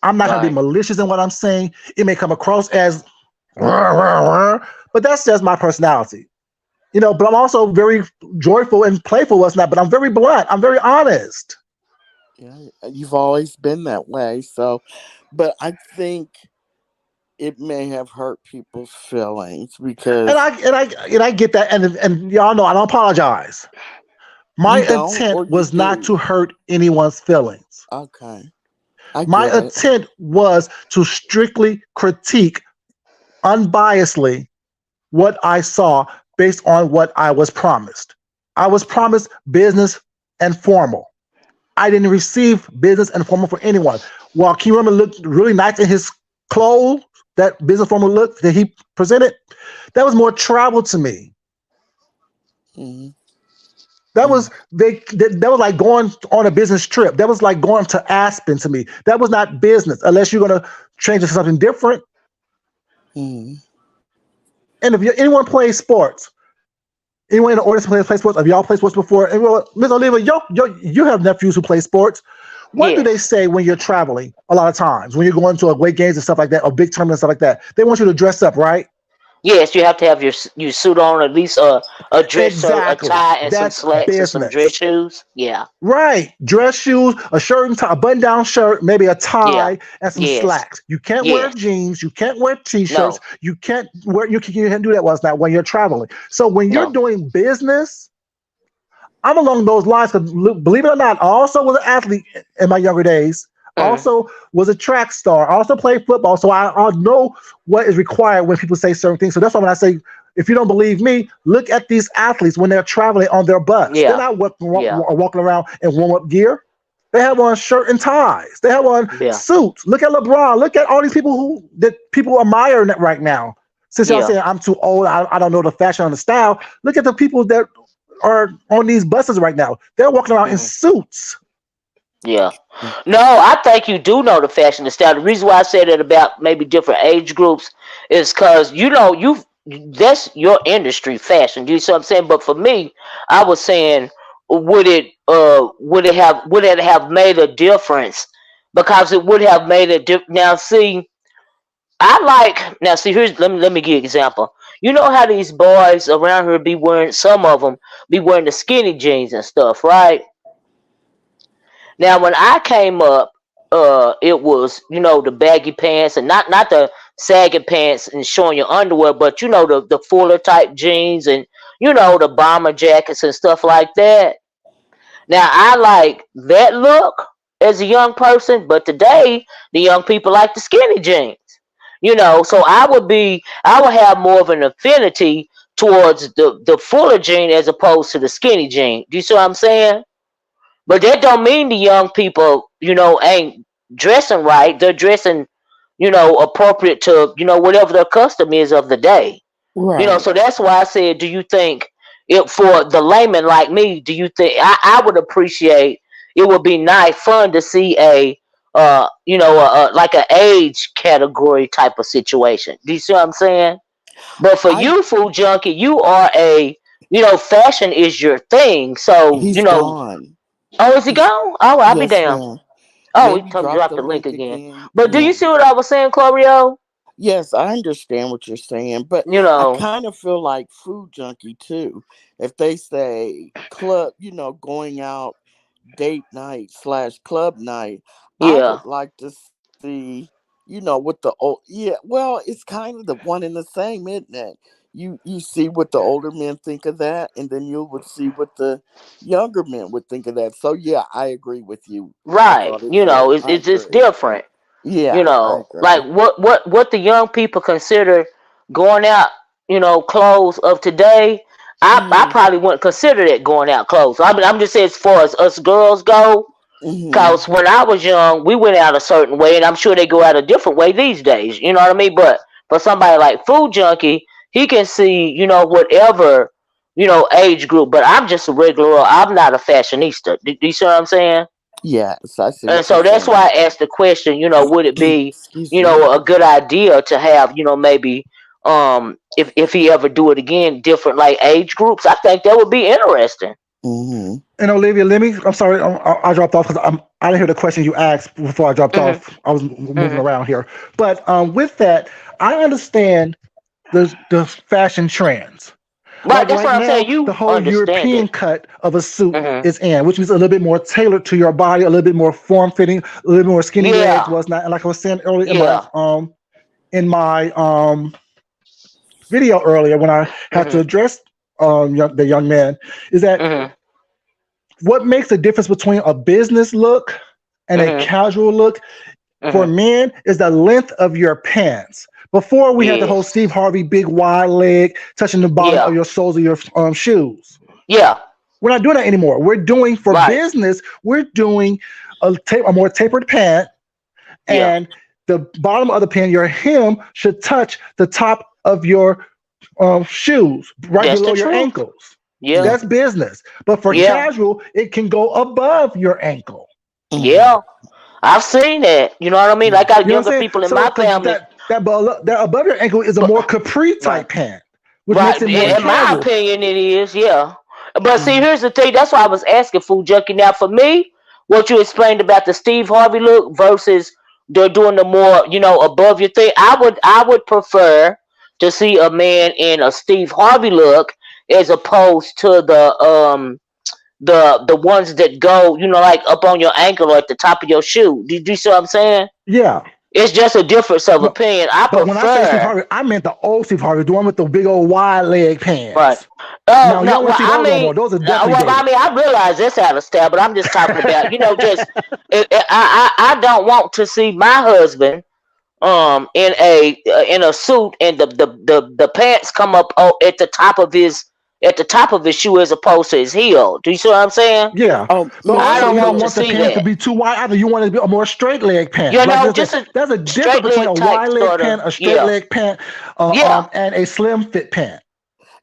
I'm not going to be malicious in what I'm saying. It may come across as, but that's just my personality. You know, but I'm also very joyful and playful, what's not, but I'm very blunt. I'm very honest. Yeah, you've always been that way. So, but I think it may have hurt people's feelings because I get that, and y'all know I don't apologize. My intent was not to hurt anyone's feelings. Okay. My intent was to strictly critique unbiasedly what I saw based on what I was promised. I was promised business and formal. I didn't receive business and formal for anyone. While Key looked really nice in his clothes, that business formal look that he presented, that was more travel to me. Mm-hmm. That was that was like going on a business trip. That was like going to Aspen to me. That was not business unless you're going to change it to something different. Mm-hmm. And if anyone plays sports, anyone in the audience play sports, if y'all play sports before, and Ms. Oliva, you have nephews who play sports. What do they say when you're traveling? A lot of times, when you're going to away games and stuff like that, or big tournaments and stuff like that, they want you to dress up, right? Yes, you have to have your suit on, at least a dress shirt, a tie, and some That's slacks and some dress business. shoes. Yeah. Right. Dress shoes, a shirt and tie, a button-down shirt, maybe a tie, and some slacks. You can't wear jeans. You can't wear t-shirts. No. You can't wear. You can't do that when you're traveling. So when you're doing business, I'm along those lines because believe it or not, I also was an athlete in my younger days. Also was a track star. I also played football. So I know what is required when people say certain things. So that's why when I say, if you don't believe me, look at these athletes when they're traveling on their bus. They're not walking around in warm-up gear. They have on shirt and ties. They have on suits. Look at LeBron. Look at all these people that people admire right now. Since y'all saying I'm too old, I don't know the fashion and the style. Look at the people that are on these buses right now. They're walking around in suits. Yeah. No, I think you do know the fashion and style. The reason why I said that about maybe different age groups is because that's your industry, fashion. Do you see what I'm saying? But for me, I was saying, would it have made a difference? Because it would have made a difference. Here's let me give you an example. You know how these boys around here be wearing, some of them be wearing the skinny jeans and stuff, right? Now, when I came up, it was, the baggy pants, and not the sagging pants and showing your underwear, but the fuller type jeans, and the bomber jackets and stuff like that. Now, I like that look as a young person, but today the young people like the skinny jeans. So I would have more of an affinity towards the fuller jean as opposed to the skinny jean. Do you see what I'm saying? But that don't mean the young people, ain't dressing right. They're dressing, appropriate to, whatever their custom is of the day. Right. So that's why I said, do you think for the layman like me, do you think I would appreciate, it would be nice, fun to see like an age category type of situation. Do you see what I'm saying? But for you, Food Junkie, you are fashion is your thing. So, he's gone. Oh, is he gone? Oh, I'll be Yes, damned. ma'am. Oh, he Maybe dropped the the link link again. again. But do you Yeah. see what I was saying, Chlorio? Yes, I understand what you're saying, but You I know, kind of feel like Food Junkie too. If they say club, going out date night / club night, I yeah. would like to see, with the old, yeah, well, it's kind of the one and the same, isn't it? you see what the older men think of that, and then you would see what the younger men would think of that. So yeah, I agree with you. I Right. thought it You fit. know, I it's just agree. different. You Yeah, I know, like agree. what the young people consider going out, clothes of today. I Mhm. probably wouldn't consider that going out clothes. I'm just saying, as far as us girls go, Mhm. because when I was young, we went out a certain way, and I'm sure they go out a different way these days. You know what I mean? But for somebody like Food Junkie, he can see, whatever, age group. But I'm just a regular. I'm not a fashionista. Do you see what I'm saying? Yes, I see And what you're so that's saying. why I asked the question, would it be, Excuse me. a good idea to have, maybe if he ever do it again, different like age groups. I think that would be interesting. Mhm. And Olivia, I'm sorry, I dropped off because I didn't hear the question you asked before I dropped Mhm. off. I was moving Mhm. around here. But with that, I understand the fashion trends. Right, Like that's right what I'm now, saying. the You whole understand European it. cut of a suit Mhm. is in, which means a little bit more tailored to your body, a little bit more form fitting, a little bit more skinny legs, Yeah. whatnot. And like I was saying earlier Yeah. in my video earlier when I had to Mhm. address the young man, is that Mhm. what makes the difference between a business look and a Mhm. casual look for Mhm. men is the length of your pants. Before we had the whole Yes. Steve Harvey big wide leg touching the bottom of Yeah. your soles of your shoes. Yeah. We're not doing that anymore. We're doing for Right. business. We're doing a more tapered pant, Yeah. and the bottom of the pant, your hem should touch the top of your shoes, right That's the below your truth. ankles. Yeah. That's business. But for Yeah. casual, it can go above your ankle. Mhm. Yeah. I've seen that. You know what I mean? I Mhm. got You know what I'm younger saying? people in So my because family, that above your ankle is a but more capri right. type pant, which Right. makes it more In my casual. opinion, it is. Yeah. But see, Mhm. here's the thing. That's why I was asking Food Junkie. Now, for me, what you explained about the Steve Harvey look versus they're doing the more, above your thing. I would prefer to see a man in a Steve Harvey look as opposed to the ones that go, like up on your ankle or at the top of your shoe. Did you see what I'm saying? Yeah. It's just a difference of No, opinion. I but when I say Steve prefer. Harvey, I meant the old Steve Harvey, the one with the big old wide leg Right. pants. Oh Now you no. don't want Well, to see I those no mean, more. Those are definitely dated. I realize that's out of style, but I'm just talking about, just I don't want to see my husband in a suit and the pants come up at the top of his shoe as opposed to his heel. Do you see what I'm saying? Yeah, but No, I also don't you want don't to want the see pants to that. be too wide either. You want to be a more straight leg pant. Like Just a there's a difference straight between a leg type wide leg sort of. pant, a straight Yeah. leg pant, Yeah. and a slim fit pant.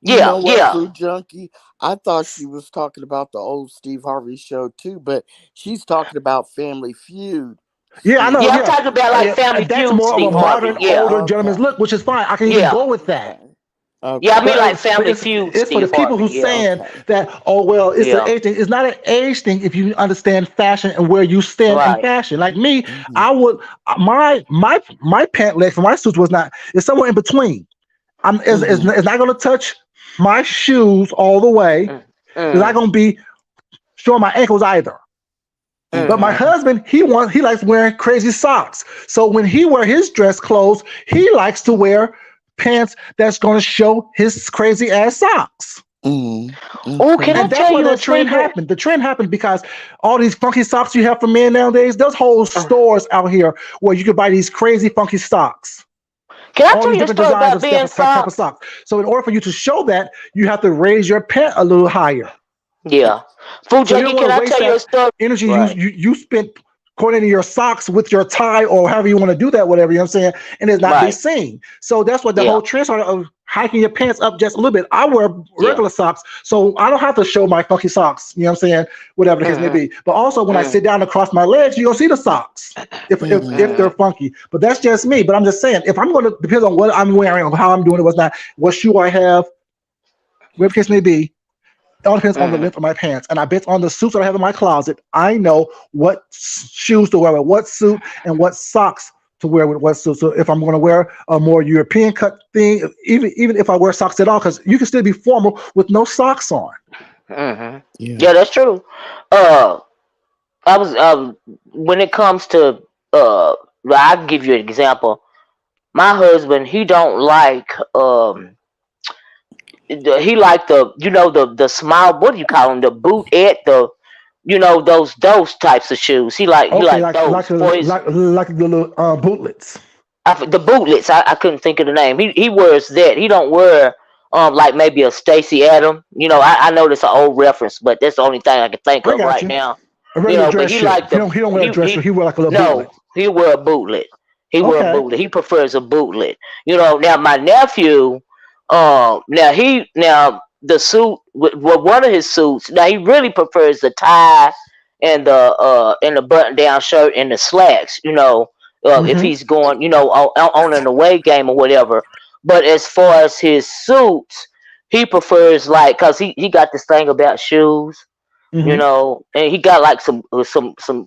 you Yeah. know what, Yeah. Food Junkie? I thought she was talking about the old Steve Harvey show too, but she's talking about Family Feud, Yeah, I Steve know. Yeah. I'm Yeah, talking about like yeah, Family that's Feud, more of a Steve Harvey. modern, Yeah. older gentleman's Okay. look, which is fine. I can even Yeah. go with that. Okay. Yeah. I mean Okay. like Family Feud, It's for the Steve people Harvey. who's Yeah. saying Okay. that, oh well, it's an Yeah. age thing. It's not an age thing if you understand fashion and where you stand in Right. fashion. Like me, Mhm. I would my pant leg for my suits was not. It's somewhere in between. Mhm. It's not going to touch my shoes all the way. Mm. It's not Mm. going to be showing my ankles either. But my Mhm. Mhm. husband, he likes wearing crazy socks. So when he wear his dress clothes, he likes to wear pants that's going to show his crazy ass socks. Mhm. Oh, can I And Okay. that's tell why you a that trend secret? happened. The trend happened because all these funky socks you have for men nowadays, there's whole Uh, stores out here where you can buy these crazy funky socks. Can I All tell these you a different story designs about of being type of socks? socks. So in order for you to show that, you have to raise your pant a little higher. Yeah. Food So you don't Junkie, want can to I waste tell you a that story? energy Right. you spent coordinating your socks with your tie or however you want to do that, whatever, you know what I'm saying, and it's not be Right. seen. So that's what the Yeah. whole trend started of hiking your pants up just a little bit. I wear Yeah. regular socks, so I don't have to show my funky socks, you know what I'm saying, whatever the case may Mhm. be. But also when I Mm. sit down across my legs, you're gonna see the socks. If they're Mhm. funky. But that's just me. But I'm just saying, if I'm gonna depends on what I'm wearing or how I'm doing it, what's not, what shoe I have, whatever the case may be, it all depends on the Mhm. length of my pants. And I bet on the suits that I have in my closet, I know what shoes to wear with what suit and what socks to wear with what suit. So if I'm going to wear a more European cut thing, even if I wear socks at all, because you can still be formal with no socks on. Mhm. Yeah. Yeah, that's true. Uh, I was when it comes to well, I can give you an example. My husband, he don't like he like the small, what do you call them, the bootette, those types of shoes. He Okay, like those for his like the little bootlets. the bootlets. I couldn't think of the name. He wears that. He don't wear like maybe a Stacy Adam. I know that's an old reference, but that's the only thing I can think I of got right you. now. A regular But dress he shoe. like He don't wear a dress shoe. He wear like a little bootlet. no, he wear a bootlet. He wear a Okay. bootlet. He prefers a bootlet. Now my nephew, now the suit, well, one of his suits. Now he really prefers the tie and the button down shirt and the slacks. If Mm-hmm. he's going, on an away game or whatever. But as far as his suits, he prefers like, cause he got this thing about shoes, Mm-hmm. and he got like some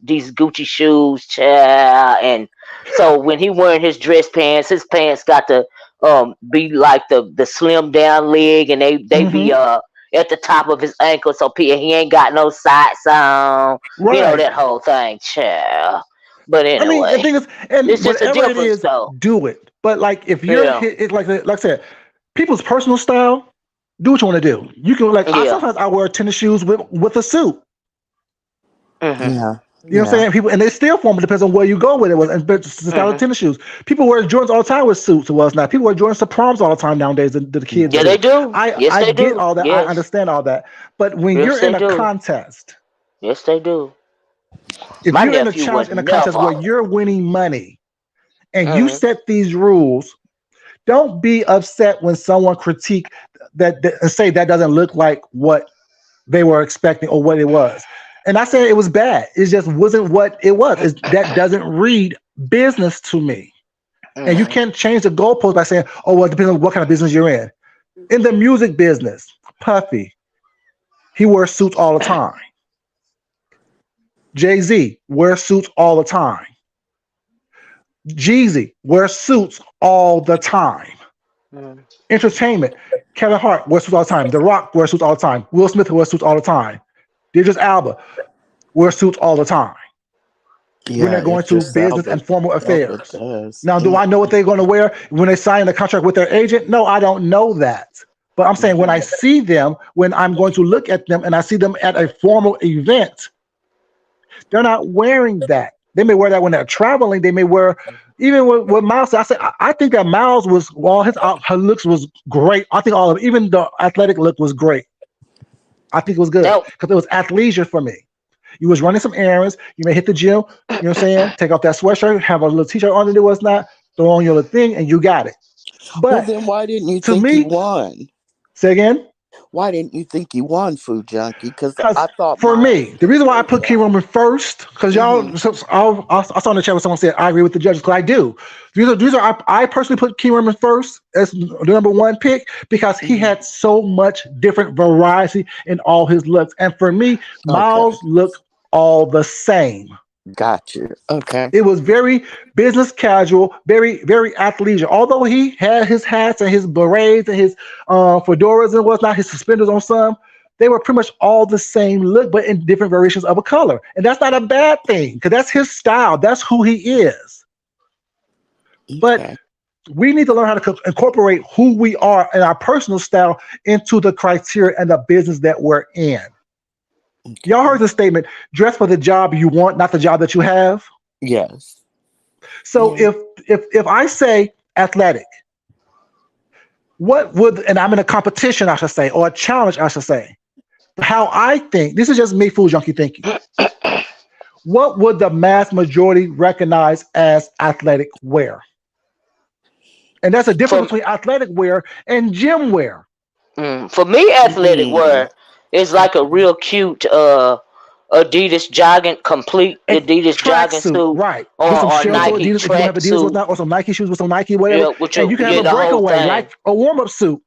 these Gucci shoes, child. And so when he wearing his pants got to be like the slim down leg, and they be Mm-hmm. at the top of his ankle, so he ain't got no socks on, Right. that whole thing, child. But I mean, the anyway, thing is, and it's just a whatever it difference, is, though. do it. But like, if you're Yeah, hit, it like I said, people's personal style, do what you want to do. You can like, I yeah. sometimes I wear tennis shoes with a suit. Hmm. Yeah. You know what I'm Yeah. saying? People and they still form. It depends on where you go with it. And but it's the style of Hmm. tennis shoes. People wear Jordans all the time with suits. Well, it's not. People wear Jordans to proms all the time nowadays. The kids Yeah, do. they do. Yes, I they get do. all that. I Yes, understand all that. But when you're yes, in they a do. contest, Yes, they do. if My you're in a nephew challenge would in a contest never. where you're winning money and you Hmm. set these rules, don't be upset when someone critique that and say that doesn't look like what they were expecting or what it was. And I said it was bad. It just wasn't what it was. That doesn't read business to me. And you Hmm. can't change the goalpost by saying, oh, well, it depends on what kind of business you're in. In the music business, Puffy, he wears suits all the time. Jay-Z wears suits all the time. Jeezy wears suits all the time. Hmm. Entertainment, Kevin Hart wears suits all the time. The Rock wears suits all the time. Will Smith wears suits all the time. Idris Alba wears suits all the time when Yeah. they're going to Idris business and formal Elba affairs. does. Now, do Yeah. I know what they're going to wear when they sign the contract with their agent? No, I don't know that. But I'm saying when I see them, when I'm going to look at them and I see them at a formal event, they're not wearing that. They may wear that when they're traveling. They may wear, even with Miles. I said, I think that Miles was, well, her looks was great. I think all of it, even the athletic look was great. I think it was good Now, because it was athleisure for me. You was running some errands. You may hit the gym. You know what I'm saying? Take off that sweatshirt, have a little t-shirt on it, was not, throw on your little thing, and you got it. Well, But then why didn't you to think he me, won? say again, Why didn't you think he won, Food Junkie? Because because I thought for Miles me, the reason why I put deserved Key that. Roman first, because Hmm. y'all, I saw in the chat where someone said I agree with the judges, because I do. The reason I personally put Key Roman first as the number one pick because he Hmm. had so much different variety in all his looks, and for me, Okay. Miles looked all the same. Got you. Okay. It was very business casual, very, very athleisure. Although he had his hats and his berets and his fedoras and whatnot, his suspenders on some, they were pretty much all the same look, but in different variations of a color. And that's not a bad thing because that's his style. That's who he is. But Okay. we need to learn how to incorporate who we are and our personal style into the criteria and the business that we're in. Y'all heard the statement, dress for the job you want, not the job that you have. Yes. So Yeah. if I say athletic, what would, and I'm in a competition, I should say, or a challenge, I should say, how I think, this is just me, Food Junkie thinking, what would the mass majority recognize as athletic wear? And that's a difference for between athletic wear and gym wear. for me, athletic Mm. wear is like a real cute Adidas jogging, complete A Adidas jogging tracksuit, suit, right? or With some shells or Nike Adidas, if you don't have track Adidas or suit. not, or some Nike shoes with some Nike, whatever. Yeah, with And you can have a the whole breakaway, thing. like a warm-up suit.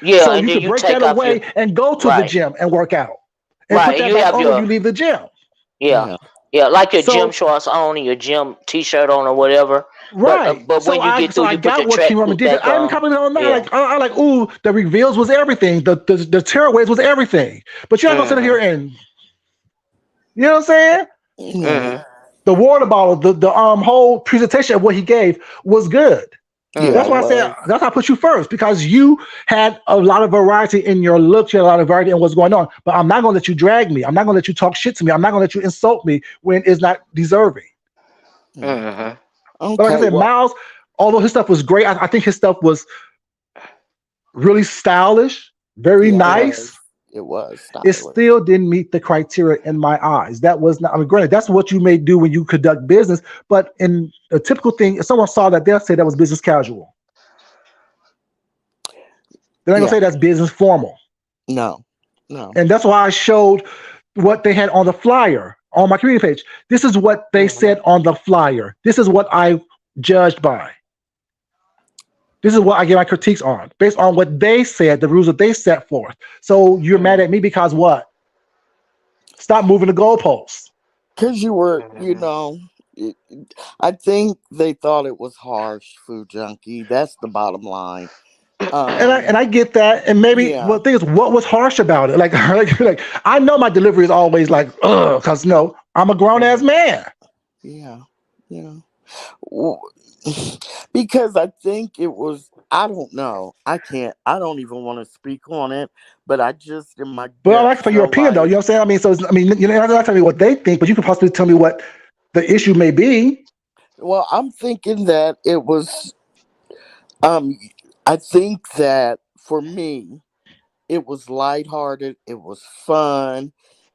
Yeah, So and you then could you break that take off your away and go to the right, gym and work out. And put right, and that you back have on when you your leave the gym. yeah, Yeah. yeah, like your gym So shorts on and your gym t-shirt on or whatever. right. But when you get So through, I you put got your what King track Roman suit did. back I even on. commented on that. Yeah. I like, ooh, the reveals was everything. The tearaways was everything. But you're not gonna sit here Mhm. and, you know what I'm saying? Right. Mhm. The water bottle, the whole presentation of what he gave was good. Yeah, That's Mm-hmm. it why I said was. that's why I put you first because you had a lot of variety in your looks, you had a lot of variety in what's going on. But I'm not gonna let you drag me. I'm not gonna let you talk shit to me. I'm not gonna let you insult me when it's not deserving. Mm. Mm-hmm. But like I Okay, said, well, Miles, although his stuff was great, I think his stuff was really stylish, very yeah, it nice. was. It was It stylish. still didn't meet the criteria in my eyes. That was not, I mean, granted, that's what you may do when you conduct business, but in a typical thing, if someone saw that, they'll say that was business casual. They're not gonna Yeah, say that's business formal. no, no. And that's why I showed what they had on the flyer on my community page. This is what they Mm-hmm. said on the flyer. This is what I judged by. This is what I get my critiques on, based on what they said, the rules that they set forth. So you're mad Mm-hmm. at me because what? Stop moving the goalposts. Because you were, Mm-hmm. it, I think they thought it was harsh, Food Junkie. That's the bottom line. And Um, I get that. And maybe yeah, well, the thing is, what was harsh about it? Like I know my delivery is always like, ugh, because no, I'm a grown ass Mm-hmm. man. yeah, yeah. W- because I think it was, I don't know. I don't even want to speak on it, but I just, in my But I gut, like for your feel opinion though. You like, know what I'm saying? I mean, so I mean, you're not telling me what they think, but you could possibly tell me what the issue may be. well, I'm thinking that it was, um, I think that for me, it was lighthearted. It was fun.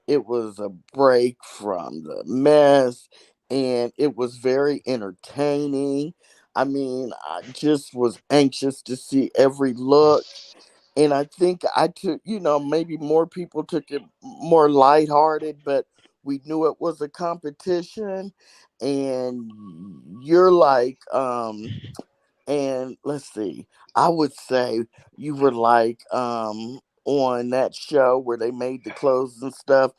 It was a break from the mess, and it was very entertaining. I mean, I just was anxious to see every look. And I think I took, maybe more people took it more lighthearted, but we knew it was a competition. And you're like, and let's see, I would say you were like on that show where they made the clothes and stuff.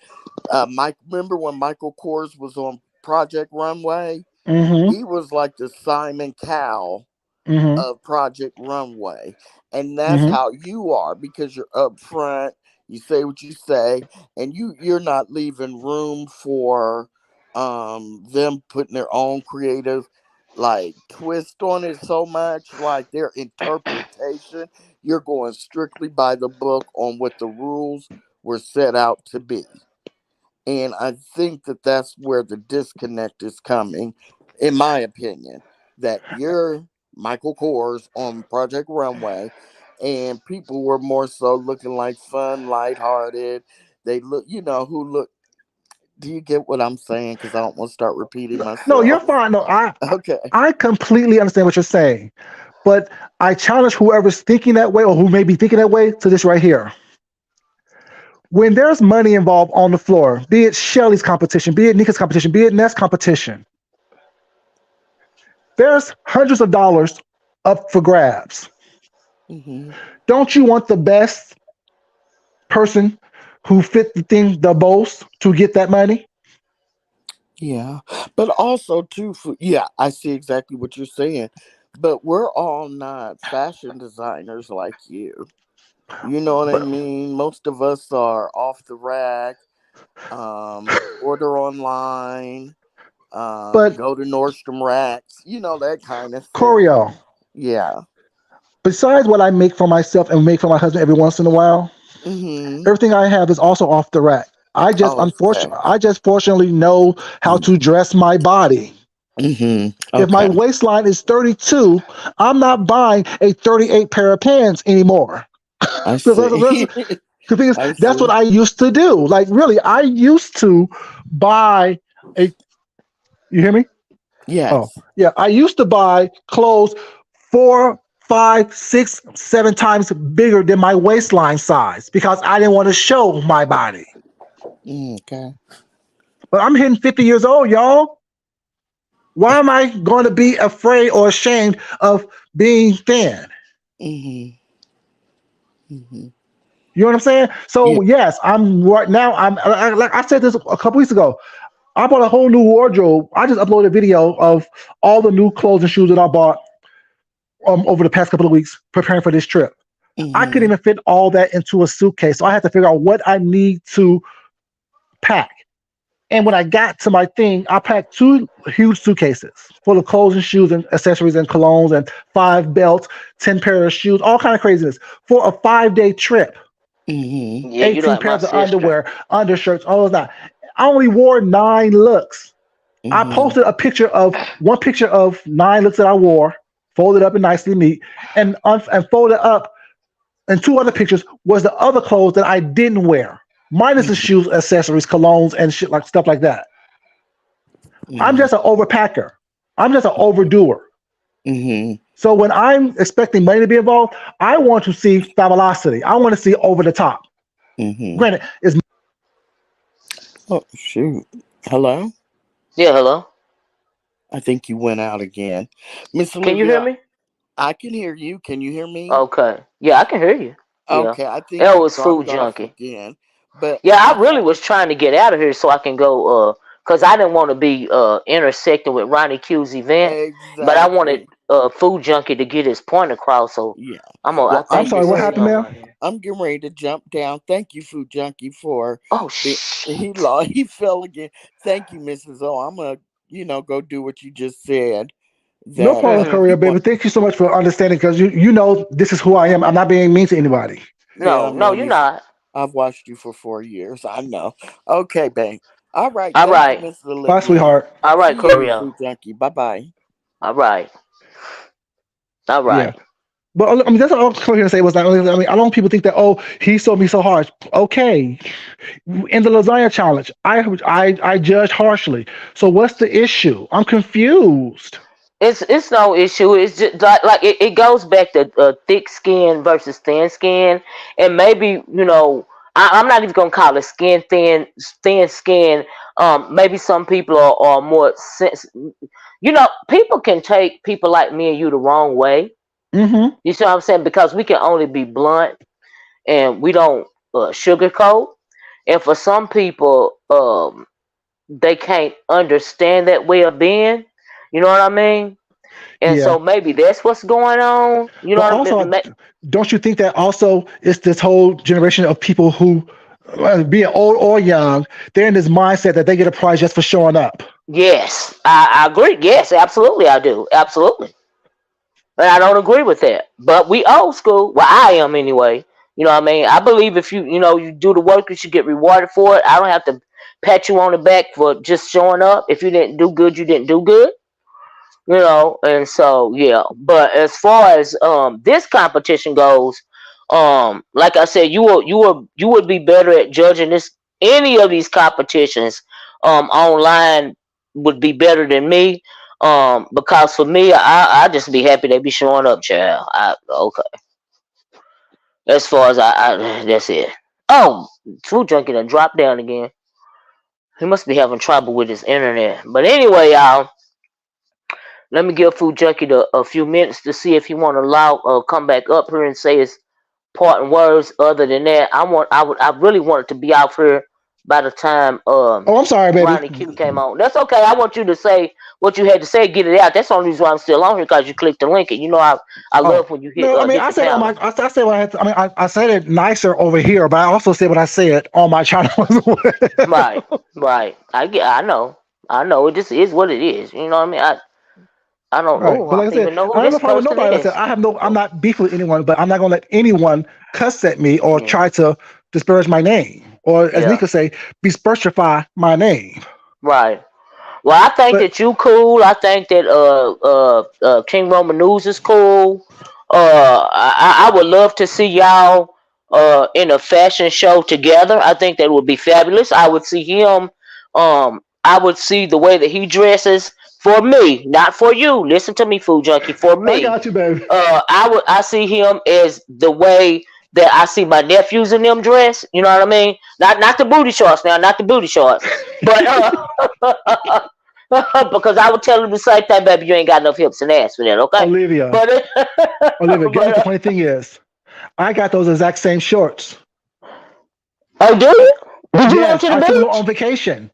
Mike, remember when Michael Kors was on Project Runway? Mm-hmm. He was like the Simon Cowell Mm-hmm. of Project Runway. And that's Mm-hmm. how you are, because you're upfront, you say what you say, and you're not leaving room for them putting their own creative like twist on it so much, like their interpretation. You're going strictly by the book on what the rules were set out to be. And I think that that's where the disconnect is coming, in my opinion. That you're Michael Kors on Project Runway, and people were more so looking like fun, lighthearted. They look, who look. Do you get what I'm saying? Because I don't want to start repeating No, you're myself. fine. No, Okay. I completely understand what you're saying, but I challenge whoever's thinking that way or who may be thinking that way to this right here. When there's money involved on the floor, be it Shelly's competition, be it Nika's competition, be it Ness competition, there's hundreds of dollars up for grabs. Hmm. Don't you want the best person who fit the thing the most to get that money? Yeah. But also, too, yeah, I see exactly what you're saying. But we're all not fashion designers like you. You know what I But mean? Most of us are off the rack, order online, but go to Nordstrom Racks, that kind of thing. Corio, Yeah. besides what I make for myself and make for my husband every once in a while, Mm-hmm. everything I have is also off the rack. Okay. I just fortunately know how to dress my body. Mm-hmm. If my Okay. waistline is 32, I'm not buying a 38 pair of pants anymore. I Because see. the thing is, I that's what see. I used to do. Like really, I used to buy a. You hear me? Oh, Yes. yeah. I used to buy clothes 4, 5, 6, 7 times bigger than my waistline size because I didn't want to show my body. Okay. But I'm hitting 50 years old, y'all. Why am I going to be afraid or ashamed of being thin? Mm-hmm. Mm-hmm. You know what I'm saying? Yeah. So yes, I'm right now. Like I said this a couple weeks ago. I bought a whole new wardrobe. I just uploaded a video of all the new clothes and shoes that I bought over the past couple of weeks preparing for this trip. I couldn't Mm-hmm. even fit all that into a suitcase, so I had to figure out what I need to pack. And when I got to my thing, I packed 2 huge suitcases full of clothes and shoes and accessories and colognes and 5 belts, 10 pairs of shoes, all kind of craziness for a 5-day trip. Mm-hmm. Yeah, you 18 like my pairs of sister. underwear, undershirts, all of that. I only wore 9 looks. I Mm-hmm. posted one picture of 9 looks that I wore, folded up and nicely neat, and folded up. And 2 other pictures was the other clothes that I didn't wear, minus the shoes, accessories, colognes, and shit like stuff like that. I'm Mm-hmm. just an overpacker. I'm just an overdoer. Mm-hmm. So when I'm expecting money to be involved, I want to see fabulosity. I want to see over the top. Mm-hmm. Granted, it's Oh shoot. Hello? Yeah, hello. I think you went out again. Miss Can you hear Olivia, me? I can hear you. Can you hear me? Okay. Yeah, I can hear you. Yeah. Okay, I think That you was Food dropped off Junkie. again. But Yeah, I I really have was trying to get out of here so I can go cuz I didn't want to be intersecting with Ronnie Q's event, but I wanted exactly. Food Junkie to get his point across, so Yeah. I Well, I'm think I'm sorry, this getting what is ready happened, him ma'am? right here. I'm getting ready to jump down. Thank you, Food Junkie, for Oh the shh. he fell again. Thank you, Mrs. O. I'm gonna, go do what you just said. No That problem, Mhm. career you want baby. Thank you so much for understanding because you know this is who I am. I'm not being mean to anybody. yeah, No, I've no, known you're you not. I've watched you for 4 years. I know. Okay, bang. All right, All thank you, right. Miss Bye, Olivia. sweetheart. All right, See you, Corio. Food Junkie. Bye bye. All right. All Yeah. right. But I mean, that's all I'm here to say was that, I mean, I don't want people to think that, oh, he sold me so hard. Okay. In the lasagna challenge, I judged harshly. So what's the issue? I'm confused. It's no issue. It's just like it goes back to thick skin versus thin skin, and maybe I'm not even gonna call it skin thin skin. Maybe some people are more people can take people like me and you the wrong way. Mm-hmm. You see what I'm saying? Because we can only be blunt and we don't sugarcoat. And for some people, they can't understand that way of being. You know what I mean? And Yeah. so maybe that's what's going on. You know But what I also, mean? don't you think that also it's this whole generation of people who, being old or young, they're in this mindset that they get a prize just for showing up. Yes, I agree. Yes, absolutely, I do. Absolutely. But I don't agree with that. But we old school. Well, I am anyway. You know what I mean? I believe if you do the work, you should get rewarded for it. I don't have to pat you on the back for just showing up. If you didn't do good, you didn't do good. And so yeah. But as far as this competition goes, like I said, you would be better at judging this any of these competitions online would be better than me. Because for me, I just be happy they be showing up, child. Okay. As far as that's it. Oh, Food Junkie done dropped down again. He must be having trouble with his internet. But anyway, y'all, let me give Food Junkie a few minutes to see if he want to come back up here and say his parting words. Other than that, I really wanted to be out here by the time Oh, I'm sorry, baby. Ronnie Q came on. That's okay. I want you to say what you had to say, get it out. That's the only reason why I'm still on here because you clicked the link, and I Oh love when you no, I mean hit I the said on panel. my I said what I had to, I mean I said it nicer over here, but I also said what I said on my channel as Right, well. right. I know. It just is what it is. You know what I mean? I don't. Right. Oh, But I like I don't said, even know who I have no this problem with person nobody. Like I said, is. I'm Oh, not beef with anyone, but I'm not gonna let anyone cuss at me or yeah, try to disparage my name. Or as yeah. Nika say, bespertify my name. Right. Well, I think But that you cool. I think that King Roman News is cool. I would love to see y'all in a fashion show together. I think that would be fabulous. I would see him. I would see the way that he dresses for me, not for you. Listen to me, Food Junkie. For I me, got you, baby. I see him as the way that I see my nephews in them dress. You know what I mean? Not the booty shorts now, not the booty shorts, but because I would tell him the same thing, baby. You ain't got enough hips and ass for that, okay? Olivia. But Olivia, guess what but the funny thing is? I got those exact same shorts. oh, do you? Did you wear them Yes, to the I took them on beach? vacation.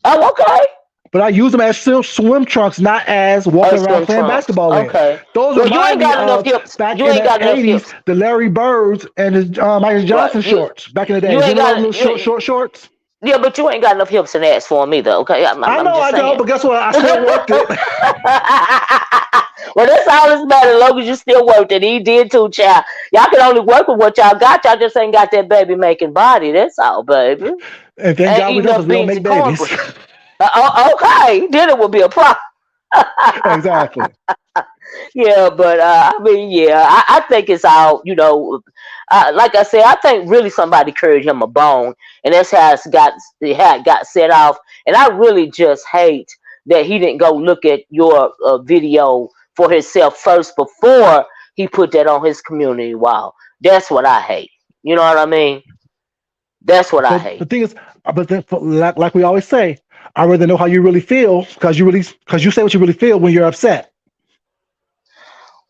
Oh, okay. But I use them as swim trunks, not as Oh, walking around swim playing trunks. basketball in. Okay. Those Well, you remind ain't me got enough of hips. back You in ain't the got enough 80s, hips. the Larry Birds and his Michael Right. Johnson shorts back in the You days. ain't Remember those got little you. short shorts? Yeah, but you ain't got enough hips and ass for him either. Okay, I I'm know just I don't, saying. but guess what? I still worked it. Well, that's all that's matter. As long as you still worked it, he did too, child. Y'all can only work with what y'all got. Y'all just ain't got that baby making body. That's all, baby. And thank Ain't God we eating don't, up because we don't beans make and babies. cornbread. Okay, then it would be a problem. Exactly. Yeah, but I mean, yeah, I think it's all, like I said, I think really somebody carried him a bone, and that's how it got set off. And I really just hate that he didn't go look at your video for himself first before he put that on his community wall. That's what I hate. You know what I mean? That's what I But the hate. thing is, but then, like we always say, I rather know how you really feel, because you say what you really feel when you're upset.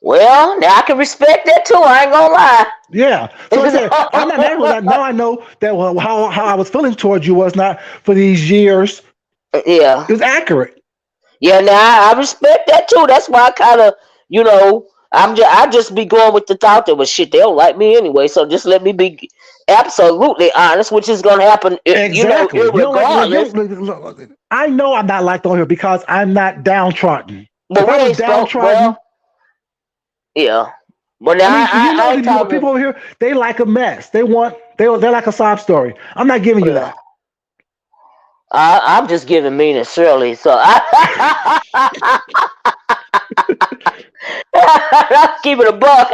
Well, now I can respect that too. I ain't gonna lie. Yeah. So I said, I'm not mad with that. Now I know that, well, how I was feeling towards you was not for these years. Yeah. It was accurate. Yeah, now I respect that too. That's why I kind of, I just be going with the thought that, well, shit, they don't like me anyway. So just let me be absolutely honest, which is gonna happen, Exactly. You don't like, like you irregardless. don't, look, I know I'm not liked on here because I'm not downtrodden. But If we I was ain't spoke. downtrodden, Well, yeah. But I now mean, you know, I ain't talking. people over here, they like a mess. They like a sob story. I'm not giving you Well, that. I'm just giving mean and Shirley. So I keep it a buck.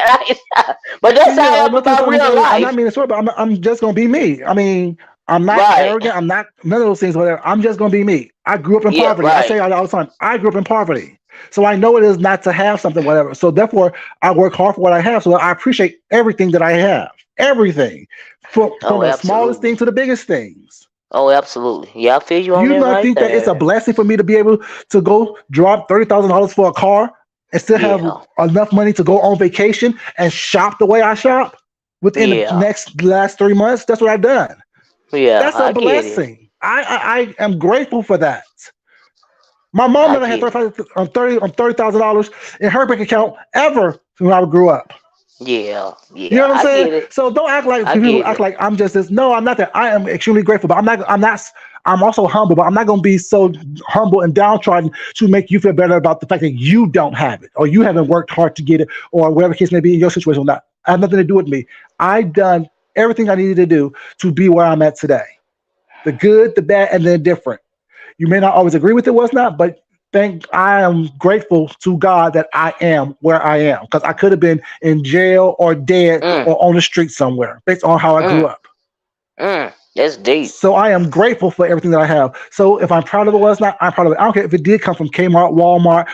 But that's how Yeah, I I'm am not saying about something. real I'm not life, meaning swear, but I'm just gonna be me. I mean, I'm not right? arrogant. I'm not none of those things. Whatever. I'm just gonna be me. I grew up in Yeah, poverty. I right. say all the time. I grew up in poverty, so I know what it is not to have something, whatever. So therefore, I work hard for what I have. So I appreciate everything that I have. Everything, from Oh, the smallest absolutely. thing to the biggest things. Oh, absolutely. Yeah, I feel you on You that not right think that it's a there. blessing for me to be able to go drop $30,000 for a car and still have Yeah, enough money to go on vacation and shop the way I shop within the yeah, last 3 months? That's what I've done. yeah. That's a I get it. blessing. I am grateful for that. My mom I never had get it. $30,000 in her bank account ever when I grew up. Yeah, You know yeah. what I'm I saying? get it. So don't act like I people get act it. like I'm just this. No, I'm not that. I am extremely grateful, but I'm not. I'm also humble, but I'm not going to be so humble and downtrodden to make you feel better about the fact that you don't have it or you haven't worked hard to get it or whatever case may be in your situation. Or not. I have nothing to do with me. I've done everything I needed to do to be where I'm at today. The good, the bad, and the indifferent. You may not always agree with it, what's not, but I am grateful to God that I am where I am because I could have been in jail or dead Mm, or on the street somewhere based on how I grew mm, up. That's deep. So I am grateful for everything that I have. So if I'm proud of it, was not, I'm proud of it. I don't care if it did come from Kmart, Walmart,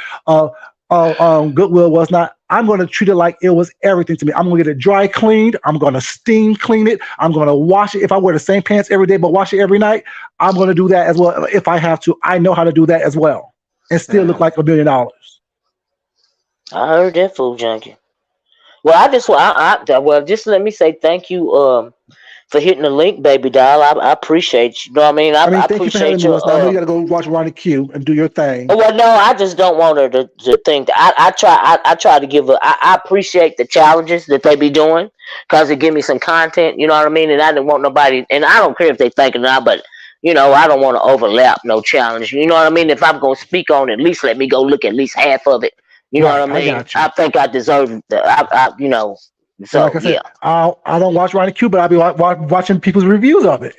Goodwill, was not. I'm going to treat it like it was everything to me. I'm going to get it dry cleaned. I'm going to steam clean it. I'm going to wash it. If I wear the same pants every day but wash it every night, I'm going to do that as well. If I have to, I know how to do that as well and still look Mm. like $1 million. I heard that, food junkie. Well, I just, well, just let me say thank you, for hitting the link, baby doll. I appreciate you. You know what I mean? I mean, I thank you for having appreciate me your once. Now I know you got to go watch Ronnie Q and do your thing. Well, no, I just don't want her to think that I try to give her. I appreciate the challenges that they be doing because it give me some content. You know what I mean? And I didn't want nobody, and I don't care if they think it or not, but I don't want to overlap no challenge. You know what I mean? If I'm gonna speak on it, at least let me go look at least half of it. You know what Right, I I mean? got you. I think I deserve the. And like So I yeah. said, I don't watch Ronnie Q, but I'll be watching people's reviews of it.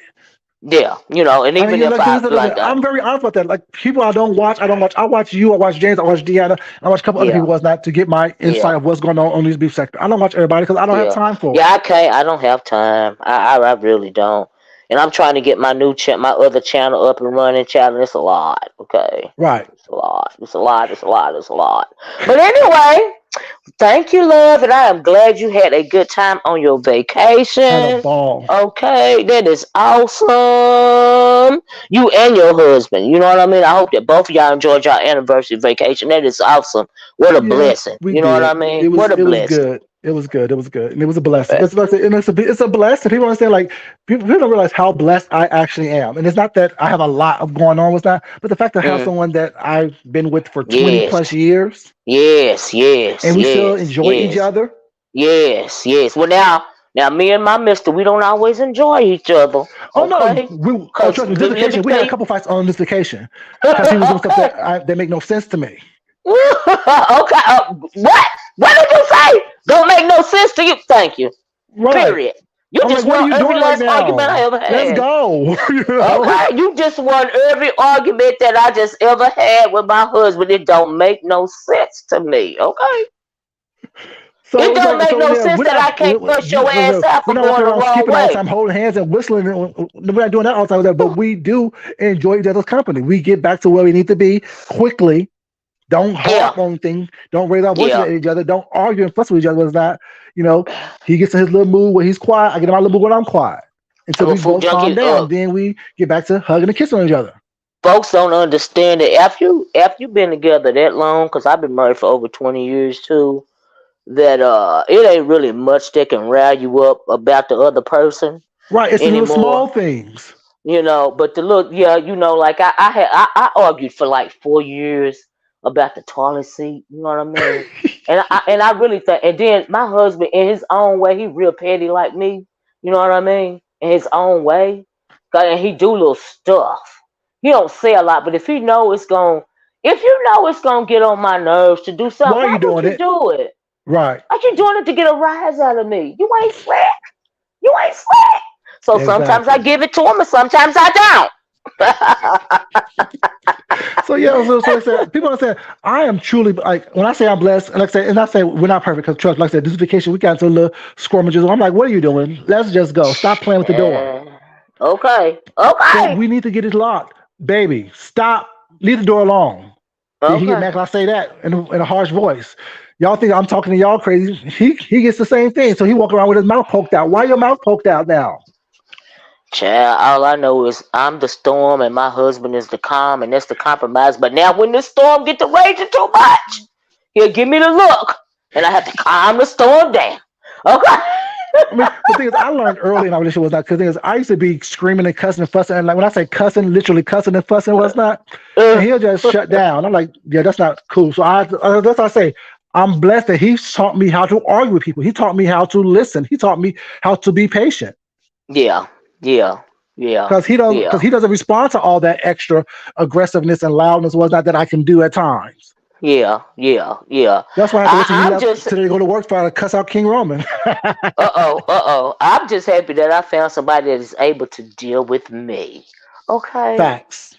Yeah, and I mean, even if like I things that like, I'm very honest about that. Like people I don't watch, I don't watch. I watch you, I watch James, I watch Deanna, I watch a couple other yeah, people was not to get my yeah. insight of what's going on these beef sector. I don't watch everybody because I don't have Yeah, time for yeah. it. I can't. I don't have time. I really don't. And I'm trying to get my other channel up and running. Channel. It's a lot. Okay, Right. it's a lot. It's a lot. It's a lot. It's a lot. But anyway, thank you, love, and I am glad you had a good time on your Had a vacation. ball. Okay, that is awesome. You and your husband. You know what I mean? I hope that both of y'all enjoyed your anniversary vacation. That is awesome. What a Yeah, blessing. we You know what I did. mean? What a It was blessing. good. It was good. It was good, and it was a blessing. It's like, and it's a blessing. People understand, like people don't realize how blessed I actually am, and it's not that I have a lot of going on with that, but the fact that I have Mm. someone that I've been with for 20 Yes, plus years, yes, yes, and we still yes, enjoy each yes, other. yes, yes. Well, now Now, me and my mister, we don't always enjoy each other. Oh no, Okay? trust Because me, this let me vacation. We had tell a you. couple fights on this vacation because he was doing stuff that make no sense to me. Okay. What? What did you say? Don't make no sense to you. Thank you. Right. Period. You I'm like, just what are won you every doing right last argument I now? ever Let's had. go. You know? Okay, you just won every argument that I just ever had with my husband. It don't make no sense to me. Okay, it So it's don't like, make so no yeah, sense that I can't bust your ass out we're for not walking going the around wrong skipping all the way. time, holding hands and whistling. We're not doing that all the time, but we do enjoy each other's company. We get back to where we need to be quickly. Don't Yeah, harp on things. Don't raise our voices yeah. at each other. Don't argue and fuss with each other. It's not, you know, he gets in his little mood where he's quiet. I get in my little mood when I'm quiet until I'm a we food both calm junkie. down. Then we get back to hugging and kissing on each other. Folks don't understand that after you've been together that long, because I've been married for over 20 years too. That it ain't really much that can rile you up about the other person Right. It's the little small anymore. things. But the look, yeah, like I argued for like 4 years about the toilet seat. You know what I mean? And I really think, and then my husband, in his own way, he real petty like me. You know what I mean? In his own way, and he do little stuff. He don't say a lot, but if you know it's gonna get on my nerves to do something, Why are why you would doing you it? do it? Right. Why you doing it to get a rise out of me? You ain't slick. You ain't slick. So sometimes I Exactly. give it to him, and sometimes I don't. So yeah, so like I said, people understand. I am truly like when I say I'm blessed, and like I say, and I say we're not perfect because trust. Like I said, this vacation we got into a little scrummages. I'm like, what are you doing? Let's just go. Stop playing with the door. Uh, okay, But okay, we need to get it locked, baby. Stop. Leave the door alone. Then he get okay. mad when I say that in a harsh voice. Y'all think I'm talking to y'all crazy? He gets the same thing. So he walk around with his mouth poked out. Why your mouth poked out now? Child, all I know is I'm the storm and my husband is the calm, and that's the compromise. But now when the storm get to raging too much, he'll give me the look, and I have to calm the storm down. Okay. I mean, the thing is, I learned early in our relationship was not because the thing is, I used to be screaming and cussing and fussing, and like when I say cussing, literally cussing and fussing was not, and Uh, he'll just shut down. I'm like, yeah, that's not cool. So that's what I say. I'm blessed that he taught me how to argue with people. He taught me how to listen. He taught me how to be patient yeah, yeah, yeah, because yeah, he doesn't respond to all that extra aggressiveness and loudness was not that I can do at times. yeah, yeah, yeah. That's why I have to wait till he I'm left just today to go to work for to cuss out King Roman. I'm just happy that I found somebody that is able to deal with me. Okay? Facts.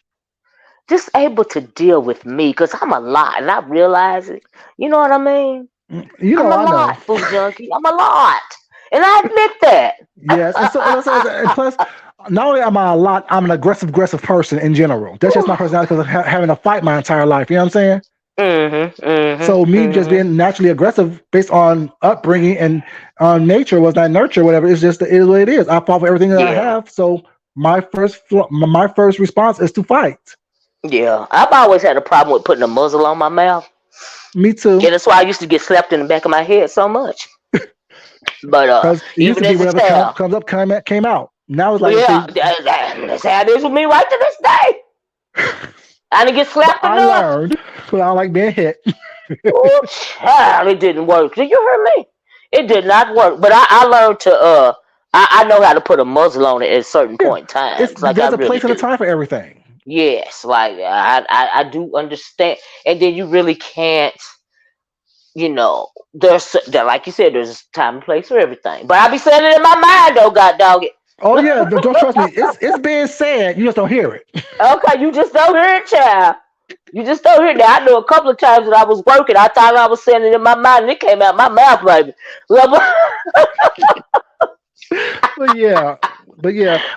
Just able to deal with me because I'm a lot and I realize it. You know what I mean? You I'm know, a I know. lot, food junkie. I'm a lot. And I admit that. Yes, and plus, not only am I a lot, I'm an aggressive person in general. That's just my personality because of having to fight my entire life. You know what I'm saying? Mm-hmm, So mm-hmm, me just mm-hmm. being naturally aggressive based on upbringing and nature was not nurture, whatever. It's just it is what it is. I fought for everything that I Yeah, have. So my first response is to fight. yeah. I've always had a problem with putting a muzzle on my mouth. Me too, Yeah, that's why I used to get slapped in the back of my head so much. But because it used to even be as a whatever child, came out. Now it's like yeah, see, that's how it is with me right to this day. I didn't get but slapped I enough. learned because I don't like being hit. Oh, child, it didn't work. Did you hear me? It did not work. But I learned to I know how to put a muzzle on it at certain Yeah, point in times. Like I there's a really place and a do. time for everything. Yes, like I do understand. And then you really can't, there like you said, there's a time and place for everything. But I be saying it in my mind though, god dog it. Oh yeah, don't trust me. It's being said. You just don't hear it. Okay, you just don't hear it, child. You just don't hear it. Now I know a couple of times that I was working, I thought I was saying it in my mind and it came out my mouth, baby. But yeah.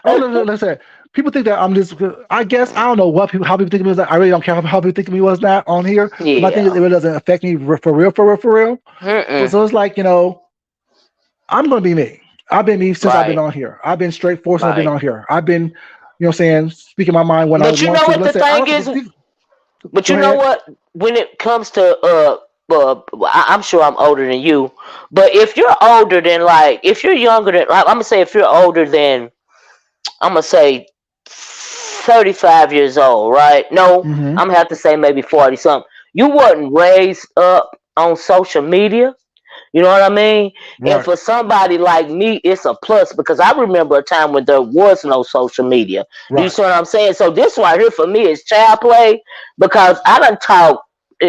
Oh, no, let's say people think that I'm just. I guess I don't know what people how people think of me was. That. I really don't care how people think of me was not on here. But my thing is, Yeah. it really doesn't affect me for real, for real, for real. Mm-mm. So it's like I'm gonna be me. I've been me since I've been Right. on here. I've been straightforward since I've been Right. on here. I've been, saying, speaking my mind when I But you want know to. But what the let's say I thing don't. is? But Go you know ahead. what? When it comes to I'm sure I'm older than you. But if you're older than if you're younger than I'm gonna say if you're older than I'm gonna say 35 years old, right? No, Mm-hmm. I'm gonna have to say maybe 40 something. You wasn't raised up on social media. You know what I mean? And Right. for somebody like me, it's a plus because I remember a time when there was no social media. Do you Right. see what I'm saying? So this right here for me is child play because I done talk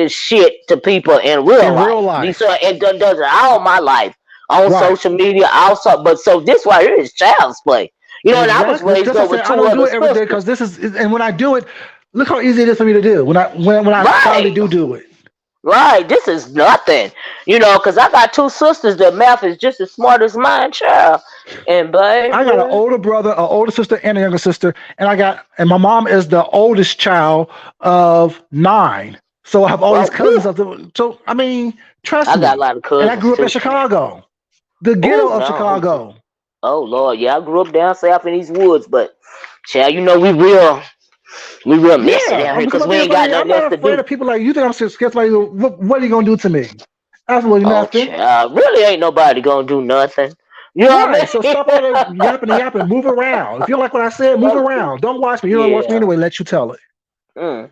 shit to people in real In real life. Do you see? life. It does it all my life on Right. social media also. But so this right here is child's play. You know, and I was Exactly. raised That's what up I with said. I two don't do other it every day sisters. because and when I do it, look how easy it is for me to do. When I finally Right. do it. Right, this is nothing, because I got two sisters that math is just as smart as mine, child. And I got an baby, older brother, an older sister, and a younger sister, and my mom is the oldest child of 9. So I have all these well, cousins. So I mean, trust I got a me. lot of And I cousins grew up in too. Chicago, the ghetto Oh of no, Chicago. oh Lord, yeah, I grew up down south in these woods, but child, we real messy Yeah, down here I'm because my we thing is ain't like got I'm nothing else not to afraid do. of people like you think I'm scared of somebody. What are you gonna do to me? Absolutely Oh nothing. child, really ain't nobody gonna do nothing. You know what Right. So I stop all the yapping and yapping. Move around. If you don't like what I said, move mean? around. Don't watch me. You don't watch me Yeah. anyway. Let you tell it. Mm.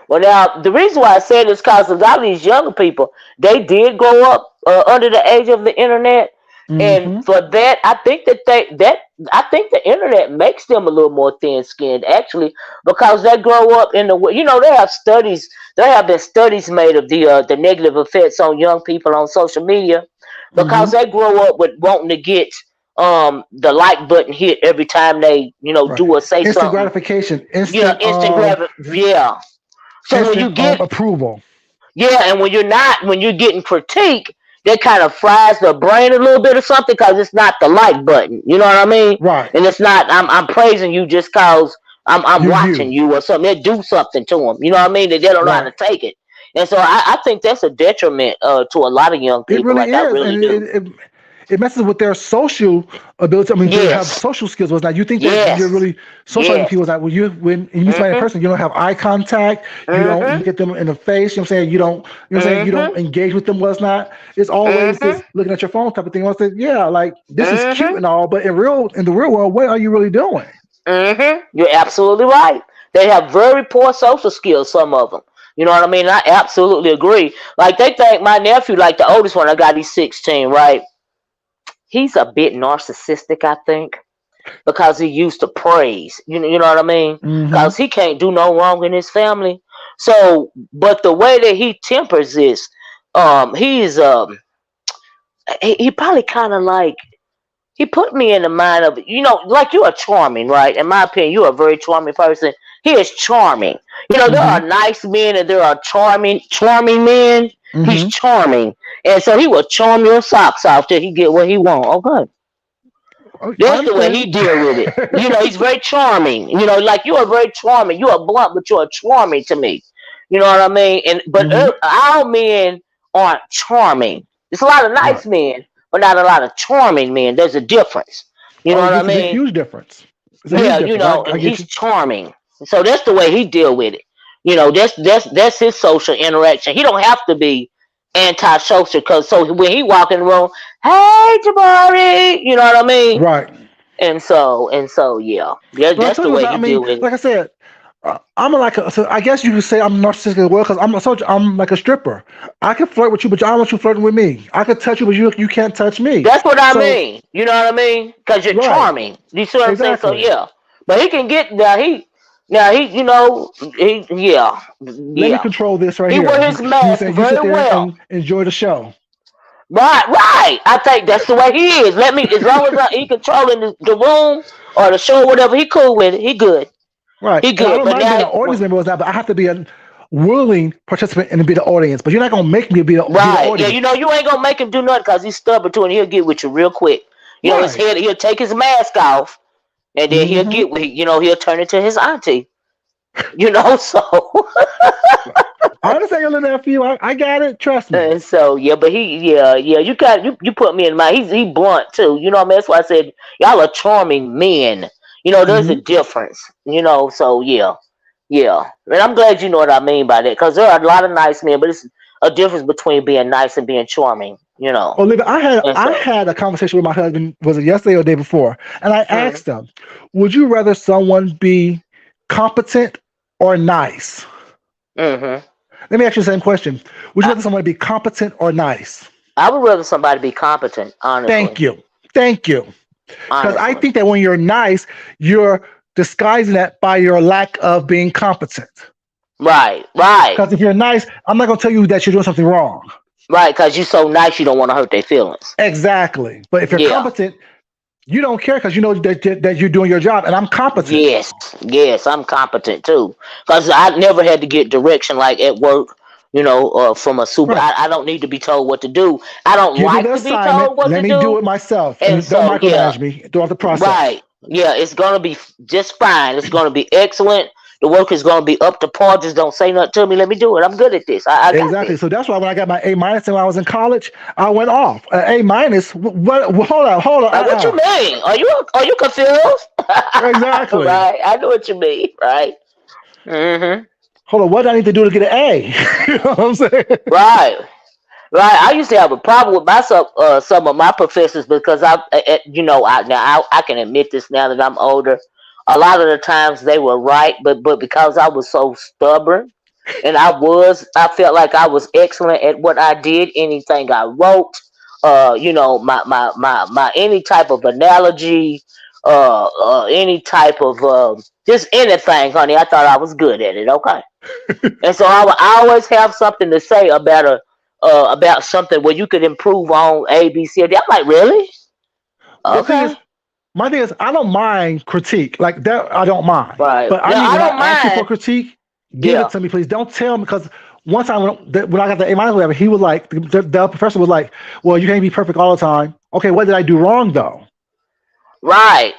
Well, now the reason why I said this because a lot of these younger people they did grow up under the age of the internet, and Mm-hmm. for that, I think the internet makes them a little more thin skinned actually because they grow up in there have been studies made of the negative effects on young people on social media because Mm-hmm. they grow up with wanting to get the like button hit every time they Right. do or say Instant something, gratification. Instagram, yeah. So when Instant you get approval. yeah, and when you're getting critique, that kind of fries the brain a little bit or something because it's not the like button. You know what I mean? Right. And it's not I'm praising you just cause I'm watching You. you or something. It do something to them. You know what I mean? That they don't know how to Right. take it. And so I think that's a detriment to a lot of young It people. really Like I is, really and do. it messes with their social ability. I mean, to have Yes. social skills. Was now you think that you're Yes. really socializing with Yes. people is that when you meet somebody in Mhm. person, you don't have eye contact, you don't Mhm. look at them in the face. You know what I'm saying? You don't Mhm. engage with them. What's not? It's always Mhm. this looking at your phone type of thing. I said, yeah, like this is cute Mhm. and all, but in the real world, what are you really doing? You're absolutely right. They have very poor social skills, some of them. You know what I mean? I absolutely agree. Like, they think my nephew, like the oldest one, I got, he's 16, right? He's a bit narcissistic, I think, because he used to praise. You know what I mean? Mm-hmm. Because he can't do no wrong in his family. So, but the way that he tempers this, he's, he probably kind of like, he put me in the mind of, like you are charming, right? In my opinion, you are a very charming person. He is charming. There Mm-hmm. are nice men and there are charming men. He's Mm-hmm. charming. And so he will charm your socks off till he get what he want. Okay. I That's the way he understand. deal with it. He's very charming. Like you are very charming. You are blunt, but you are charming to me. You know what I mean? But Mm-hmm. our men aren't charming. There's a lot of Right. nice men, but not a lot of charming men. There's a difference. You know Oh, what I it's a big, mean? huge difference. It's a huge Yeah, difference. I and get he's you. charming. So that's the way he deal with it. That's his social interaction. He don't have to be antisocial because so when he walk in the room, hey Jabari, you know what I mean? Right. And so yeah, But I that's tell the you, way I he mean, deal with it. like I said, so I guess you could say I'm narcissistic as well because I'm like a stripper. I can flirt with you, but I don't want you flirting with me. I can touch you, but you can't touch me. That's what I So mean. You know what I mean? Because you're right, charming. You see what I'm saying? So exactly. yeah, but he can get now he Let me yeah control this right he here. wear his You mask saying you sit very there well. and enjoy the show. Right. I think that's the way he is. Let me, as long as he controlling the room or the show, or whatever. He cool with it. He good. Right, He and I good. don't But mind being now, an audience member, but I have to be a willing participant and be the audience. But you're not gonna make me be the right? Yeah, audience. you ain't gonna make him do nothing because he's stubborn too, and he'll get with you real quick. His Right. head, he'll take his mask off, and then he'll Mm-hmm. get with, he'll turn into his auntie. So. I understand your little nephew. I got it. Trust me. And so yeah, but you put me in mind. He blunt too. You know what I mean? That's why I said y'all are charming men. There's a Mm-hmm. difference. So yeah. And I'm glad you know what I mean by that because there are a lot of nice men, but it's a difference between being nice and being charming. Olivia, And I so had a conversation with my husband, was it yesterday or the day before? And I mm, asked him, would you rather someone be competent or nice? mm-hmm. Let me ask you the same question. Would you rather someone be competent or nice? I would rather somebody be competent, honestly. Thank you. Thank you. Because I Honestly. think that when you're nice, you're disguising that by your lack of being competent. Right, right, Because if you're nice, I'm not going to tell you that you're doing something wrong. right. Because you're so nice, you don't want to hurt their feelings. Exactly. But if you're Yeah. competent, you don't care because you know that you're doing your job, and I'm competent. Yes, yes, I'm competent too. Because I never had to get direction like at work, from a super. Right. I don't need to be told what to do. I don't Give me the like to be told assignment. what Let to me do do. it myself, And and don't so, yeah, micromanage me throughout the process. right. Yeah, it's going to be just fine. It's going to be excellent. The work is going to be up to par. Just don't say nothing to me. Let me do it. I'm good at this. I got Exactly. this. So that's why when I got my A minus and when I was in college, I went off. A minus. What? Hold on. Like, what you mean? Are you confused? Exactly. Right. I know what you mean. Right. Mm-hmm. Hold on. What do I need to do to get an A? You know what I'm saying? Right. Right, I used to have a problem with myself, some of my professors because I can admit this now that I'm older. A lot of the times they were right, but because I was so stubborn, and I felt like I was excellent at what I did. Anything I wrote, my any type of analogy, any type of just anything, honey. I thought I was good at it. Okay. And so I would always have something to say about something where you could improve on A, B, C, or D. I'm like, really? The thing Okay. is, my thing is, I don't mind critique like that. I don't mind, Right. but I Yeah, need I when I don't ask you for mind. critique, give it Yeah. to me, please. Don't tell me because one time when I got the A minus, whatever, he was like, the professor was like, "Well, you can't be perfect all the time." Okay, what did I do wrong though? Right.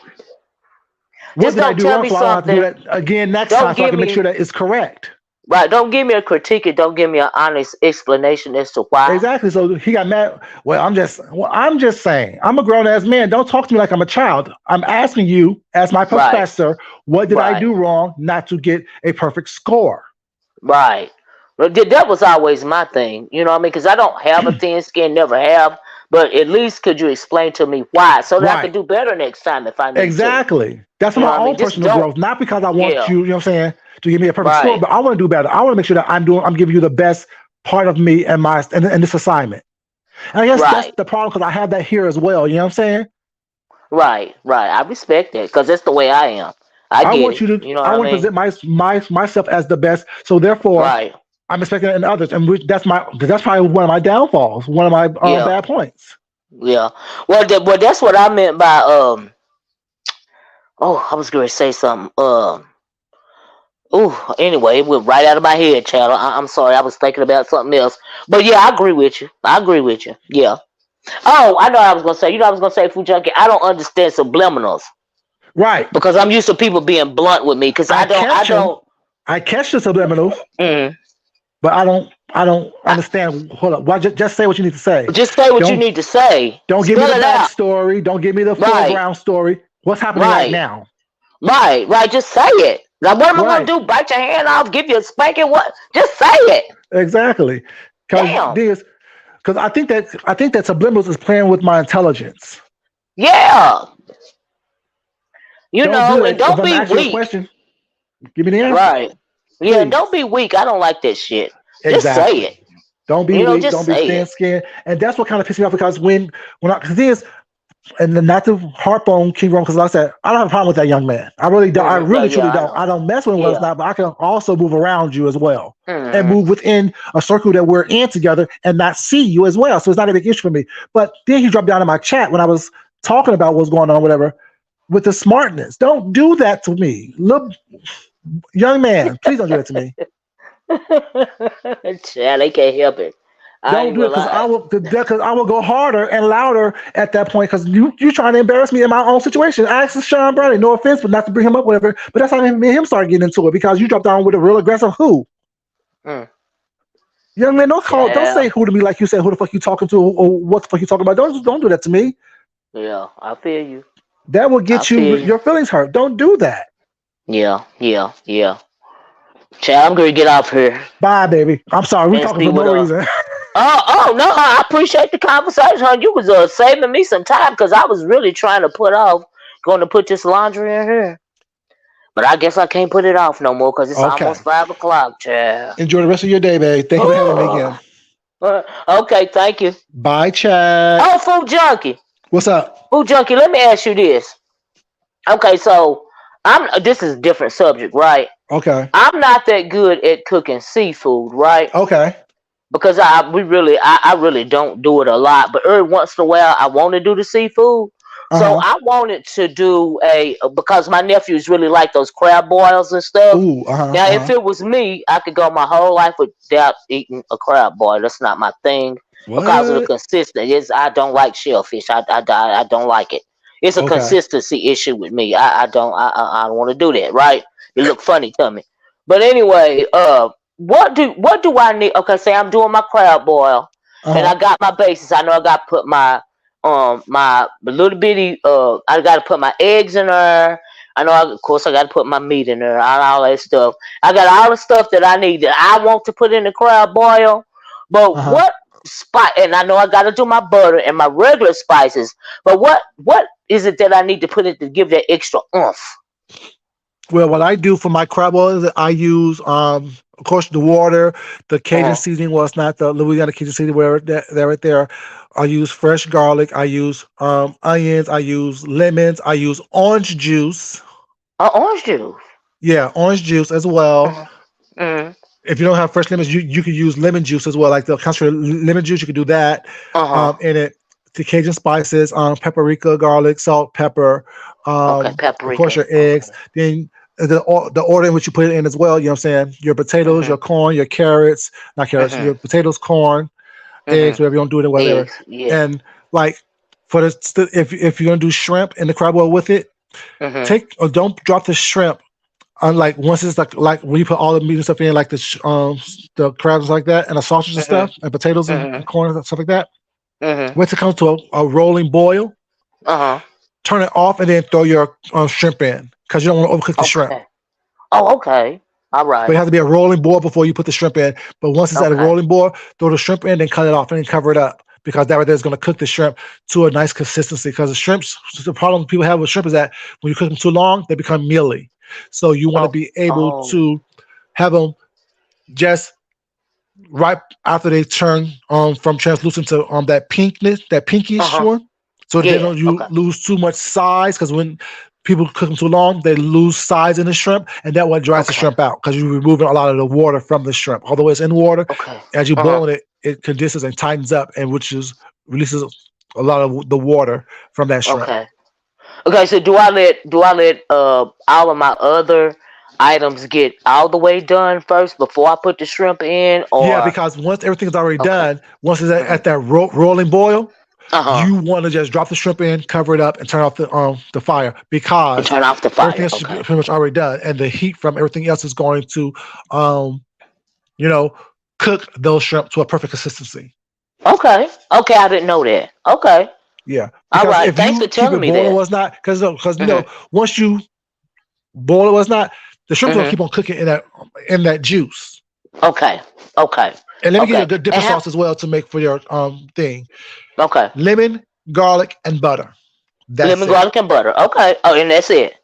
What Just did I don't do tell wrong me so I don't have to do something. that again next time Don't so I give can make sure me that it's correct? right. Don't give me a critique and don't give me an honest explanation as to why. Exactly. So he got mad. Well, I'm just saying, I'm a grown ass man. Don't talk to me like I'm a child. I'm asking you, as my Right. professor, what did I Right. do wrong not to get a perfect score? Right. But that was always my thing. You know what I mean? Because I don't have a thin skin, never have. But at least could you explain to me why so that I could Right. do better next time if I need to? Exactly. That's for You know my what I own mean? Just personal don't. growth, not because I want Yeah. you, you know what I'm saying, to give me a perfect score, Right. but I want to do better. I want to make sure that I'm giving you the best part of me and and this assignment. And I guess that's Right. the problem because I have that here as well. You know what I'm saying? Right. Right. I respect that because that's the way I am. I I get want it. you to. You know what I I want to mean? present myself as the best. So therefore, Right. I'm expecting it in others, and that's probably one of my downfalls, one of my Yeah. bad points. Yeah. Well, that's what I meant by Oh, I was going to say something. Oh, anyway, it went right out of my head, child. I'm sorry. I was thinking about something else. But yeah, I agree with you. I agree with you. Yeah. Oh, I know what I was gonna say. I was gonna say, Food Junkie. I don't understand subliminals Right. because I'm used to people being blunt with me. Because I I don't. I catch them. don't. I catch the subliminals, Mm, but I don't. I don't I, understand. Hold up. Why? Just say what you need to say. just say what you Don't need to say. don't give me Spell the it out. backstory. Don't give me the Right. foreground story. What's happening right Right. now? Right. Right. Just say it. Now, what am I gonna Right. do? Bite your hand off? Give you a spanking? What? Just say it. Exactly. Because Damn. this. Because I think that subliminals is playing with my intelligence. Yeah. Don't do And that. If don't I'm be asking you a weak. question, give me the answer, Right. Yeah. please. Don't be weak. I don't like that shit. Just say Exactly. it. Don't be weak. Just Don't be say thin it. skinned. And that's what kind of pisses me off because cause this, and then not to harp on King Rome, because like I said, I don't have a problem with that young man. I really don't. I Yeah. really Yeah. truly I don't. know. I don't mess with him when it's Yeah. not, but I can also move around you as well and Hmm. move within a circle that we're in together and not see you as well. So it's not a big issue for me. But then he dropped down in my chat when I was talking about what's going on, whatever, with the smartness. Don't do that to me. Look, young man, please don't do that to me. Child, they can't help it. I Don't ain't do it gonna because I lie. will because I will go harder and louder at that point because you trying to embarrass me in my own situation. I asked Sean Bradley, no offense, but not to bring him up, whatever. But that's how me and him started getting into it because you dropped down with a real aggressive who. Mm. Young man, don't say Yeah. who to me like you said who the fuck you talking to or what the fuck you talking about. Don't do that to me. Yeah. I feel you. That will I get feel you you. your feelings hurt. Don't do that. Yeah. Yeah. Yeah. Child, I'm gonna get off here Bye, baby. I'm sorry, we and talking see for no what reason. Oh no! I appreciate the conversation, hon. You was saving me some time because I was really trying to put off going to put this laundry in here, but I guess I can't put it off no more because it's Okay. almost 5 o'clock, child. Enjoy the rest of your day, babe. Thank you for having me again. Okay, thank you. Bye, Chad. Oh, food junkie. What's up? Food junkie. Let me ask you this. Okay, so I'm. This is a different subject, right? Okay. I'm not that good at cooking seafood, right? Okay. Because I really don't do it a lot, but every once in a while I want to do the seafood. So Uh-huh. I wanted to do because my nephews really like those crab boils and stuff. Ooh, uh-huh, Now, if uh-huh. it was me, I could go my whole life without eating a crab boil. That's not my thing because of the What? consistency. I don't like shellfish. I don't like it. It's a Okay. consistency issue with me. I don't want to do that. Right? It look funny to me. But anyway, what do I need? Okay, say I'm doing my crab boil, and I Uh-huh. got my bases. I know I got to put my little bitty. I got to put my eggs in there. I know, of course, I got to put my meat in there and all that stuff. I got all the stuff that I need that I want to put in the crab boil. But Uh-huh. what spice? And I know I got to do my butter and my regular spices. But what is it that I need to put in to give that extra oomph? Well, what I do for my crab boil is that I use, of course, the water, the Cajun Uh-huh. seasoning. Well, it's not the Louisiana Cajun seasoning. Where that right there. I use fresh garlic. I use onions. I use lemons. I use orange juice. Orange juice. Yeah, orange juice as well. Uh-huh. Mm. If you don't have fresh lemons, you could use lemon juice as well, like the concentrated lemon juice. You could do that Uh-huh. in it. The Cajun spices, paprika, garlic, salt, pepper. Okay, Of course, paprika. your eggs. Okay. Then the order in which you put it in as well. You know what I'm saying? Your potatoes, your Mhm. corn, your carrots, not carrots. Your Mhm. potatoes, corn, eggs, Mhm. whatever you want to do it in, whatever. Eggs. Yeah. And like for if you're gonna do shrimp in the crab boil with it, Mhm. take or don't drop the shrimp. Unlike once it's like when you put all the meat and stuff in, like the crabs like that, and the sausage and Mhm. stuff, and potatoes and Mhm. corn and stuff like that. Mhm. Once it comes to a rolling boil, Uh huh. turn it off and then throw your shrimp in because you don't want to overcook the shrimp. Okay. Oh, okay. All But it right. has to be a rolling boil before you put the shrimp in. But once it's at a Okay. rolling boil, throw the shrimp in, then cut it off and then cover it up because that right there is going to cook the shrimp to a nice consistency. Because the shrimps, the problem people have with shrimp is that when you cook them too long, they become mealy. So you want to Oh. be able Oh. to have them just right after they turn from translucent to that pinkness, that Uh pinkish huh. one. So they Yeah. don't you Okay. lose too much size because when people cook them too long, they lose size in the shrimp, and that what dries the Okay. shrimp out because you're removing a lot of the water from the shrimp. Although it's in water, Okay. as you Uh huh. boil it, it condenses and tightens up, and which is releases a lot of the water from that shrimp. Okay. Okay. So do I let all of my other items get all the way done first before I put the shrimp in, Yeah, or because once everything's already okay? done, once it's Mhm. at that rolling boil, Uh huh. you want to just drop the shrimp in, cover it up, and turn off the fire And because turn off the everything fire. else is Okay. pretty much already done, and the heat from everything else is going to, um, you know, cook those shrimp to a perfect consistency. Okay. Okay. I didn't know that. Okay. Yeah, All because right. if Thanks for you keep telling it me boiling that. was not because Mhm. once you boil it was not, the shrimp's gonna Mhm. keep on cooking in that juice. Okay. Okay. And let me give you a Okay. good And dipping how? sauce as well to make for your thing: Okay. lemon, garlic, and butter. That's Lemon, it. garlic, and butter. Okay. Oh, and that's it.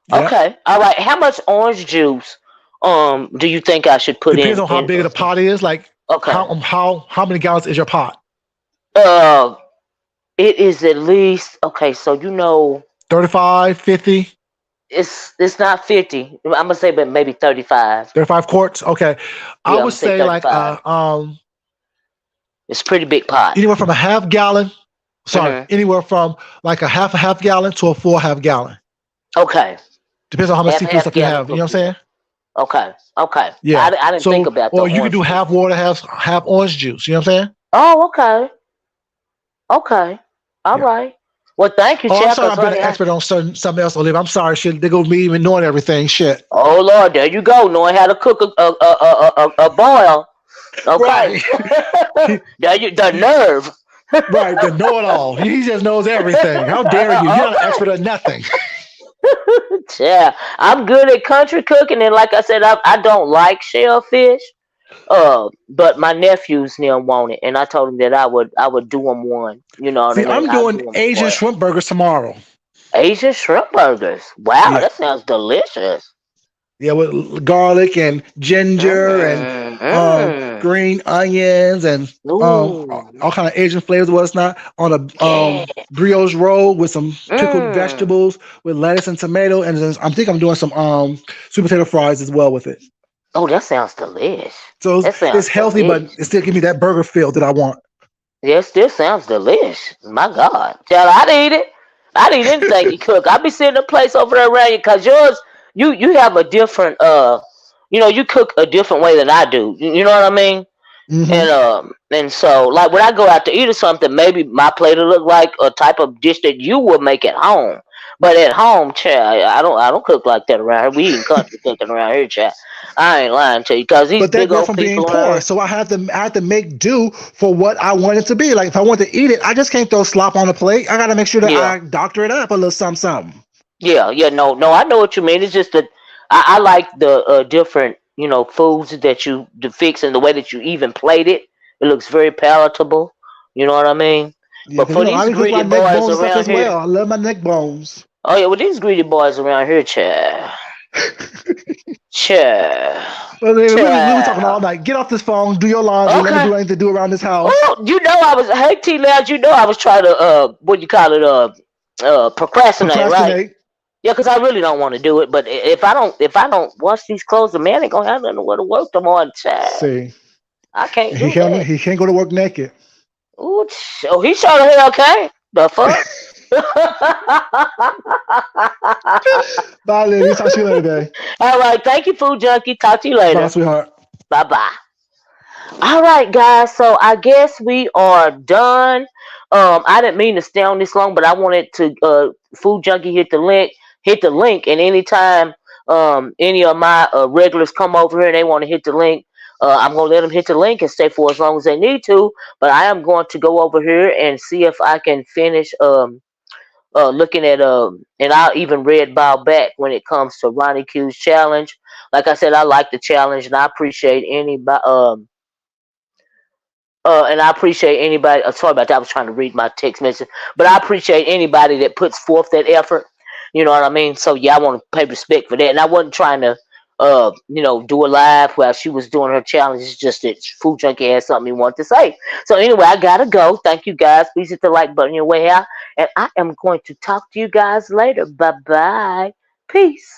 Yep. Okay. All right. How much orange juice do you think I should put Depends in on how big the pot is. Like okay. how many gallons is your pot? Uh it is at least okay, so 35, 50, it's not 50. I'm gonna say but maybe 35. 35 quarts. Okay, I Yeah, I'm would gonna say say like 35. It's a pretty big pot. anywhere from a half gallon. Sorry, Mhm. anywhere from like a half gallon to a full half gallon. Okay. Depends on how much seafood Half stuff you gallon have. to You a know what I'm full. saying? Okay. Okay. Yeah. I didn't think So, about the or you could do orange half juice. water, half orange juice. You know what I'm saying? Oh, okay. Okay. All Yeah. right. Well, thank you, Oh, I'm Chuck. sorry. 'Cause I've been honey, an expert on something else, Olivia. I'm sorry. Shit, they go me even knowing everything. Shit. oh Lord, there you go, knowing how to cook a boil. Okay. Right. there you the nerve. Right. The know-it-all. He just knows everything. How dare you? You're not an expert okay. at nothing. Yeah, I'm good at country cooking, and like I said, I don't like shellfish. But my nephews now want it, and I told them that I would do them one. You know what I See, mean? I'm I'll do doing them a Asian boil. shrimp burgers tomorrow. Asian shrimp burgers. Wow, Yeah. that sounds delicious. Yeah, with garlic and ginger and Mm. Mm. green onions, and Ooh. all kind of Asian flavors, what's not, on a Yeah. brioche roll with some pickled Mm. vegetables with lettuce and tomato, and then I think I'm doing some sweet potato fries as well with it. Oh, that sounds delish. So That it's sounds healthy, but delish. it still give me that burger feel that I want. Yes, this sounds delish. My God. Tell I'd eat it. I'd eat anything you cook. I'd be sitting a place over there around you because yours, you have a different, you cook a different way than I do. You know what I mean? Hmm. And so like when I go out to eat or something, maybe my plate will look like a type of dish that you would make at home. But at home, child, I don't cook like that around here. We eating country cooking around here, child. I ain't lying to you, cause these But that big girl old from being people around poor, here. so I had to make do for what I want it to be. Like if I want to eat it, I just can't throw slop on the plate. I got to make sure that Yeah, I doctor it up a little something, something. yeah. No. I know what you mean. It's just that I like the different, foods that you to fix and the way that you even plate it. It looks very palatable. You know what I mean? Yeah, But because for these I can cook my greedy neck boys bones and stuff around as here, well. I love my neck bones. oh yeah, well these greedy boys around here, child. Child. Well, we were talking all Child. night. Get off this phone. Do your laundry. Let me Okay. do anything to do around this house. Oh, hey T Lounge, I was trying to what you call it, procrastinate, right? Procrastinate. Yeah, because I really don't want to do it. But if I don't wash these clothes, the man ain't gonna have nothing to work tomorrow. Child. See, I can't he do can't that. he can't go to work naked. Ooh, oh, he sure the hell can. The fuck? Bye, ladies. Talk to you later, today. All right, thank you, Food Junkie. Talk to you Bye, later. sweetheart. Bye bye. All right, guys. So I guess we are done. I didn't mean to stay on this long, but I wanted to Food Junkie hit the link, and anytime any of my regulars come over here and they want to hit the link, I'm gonna let them hit the link and stay for as long as they need to. But I am going to go over here and see if I can finish looking at and I'll even red bow back when it comes to Ronnie Q's challenge. Like I said, I like the challenge, and I appreciate anybody. And I appreciate anybody. Sorry about that. I was trying to read my text message, but I appreciate anybody that puts forth that effort. You know what I mean? So yeah, I want to pay respect for that. And I wasn't trying to, do a live while she was doing her challenge. It's just that Food Junkie had something he wanted to say. So anyway, I gotta go. Thank you guys. Please hit the like button on your way out, and I am going to talk to you guys later. Bye bye. Peace.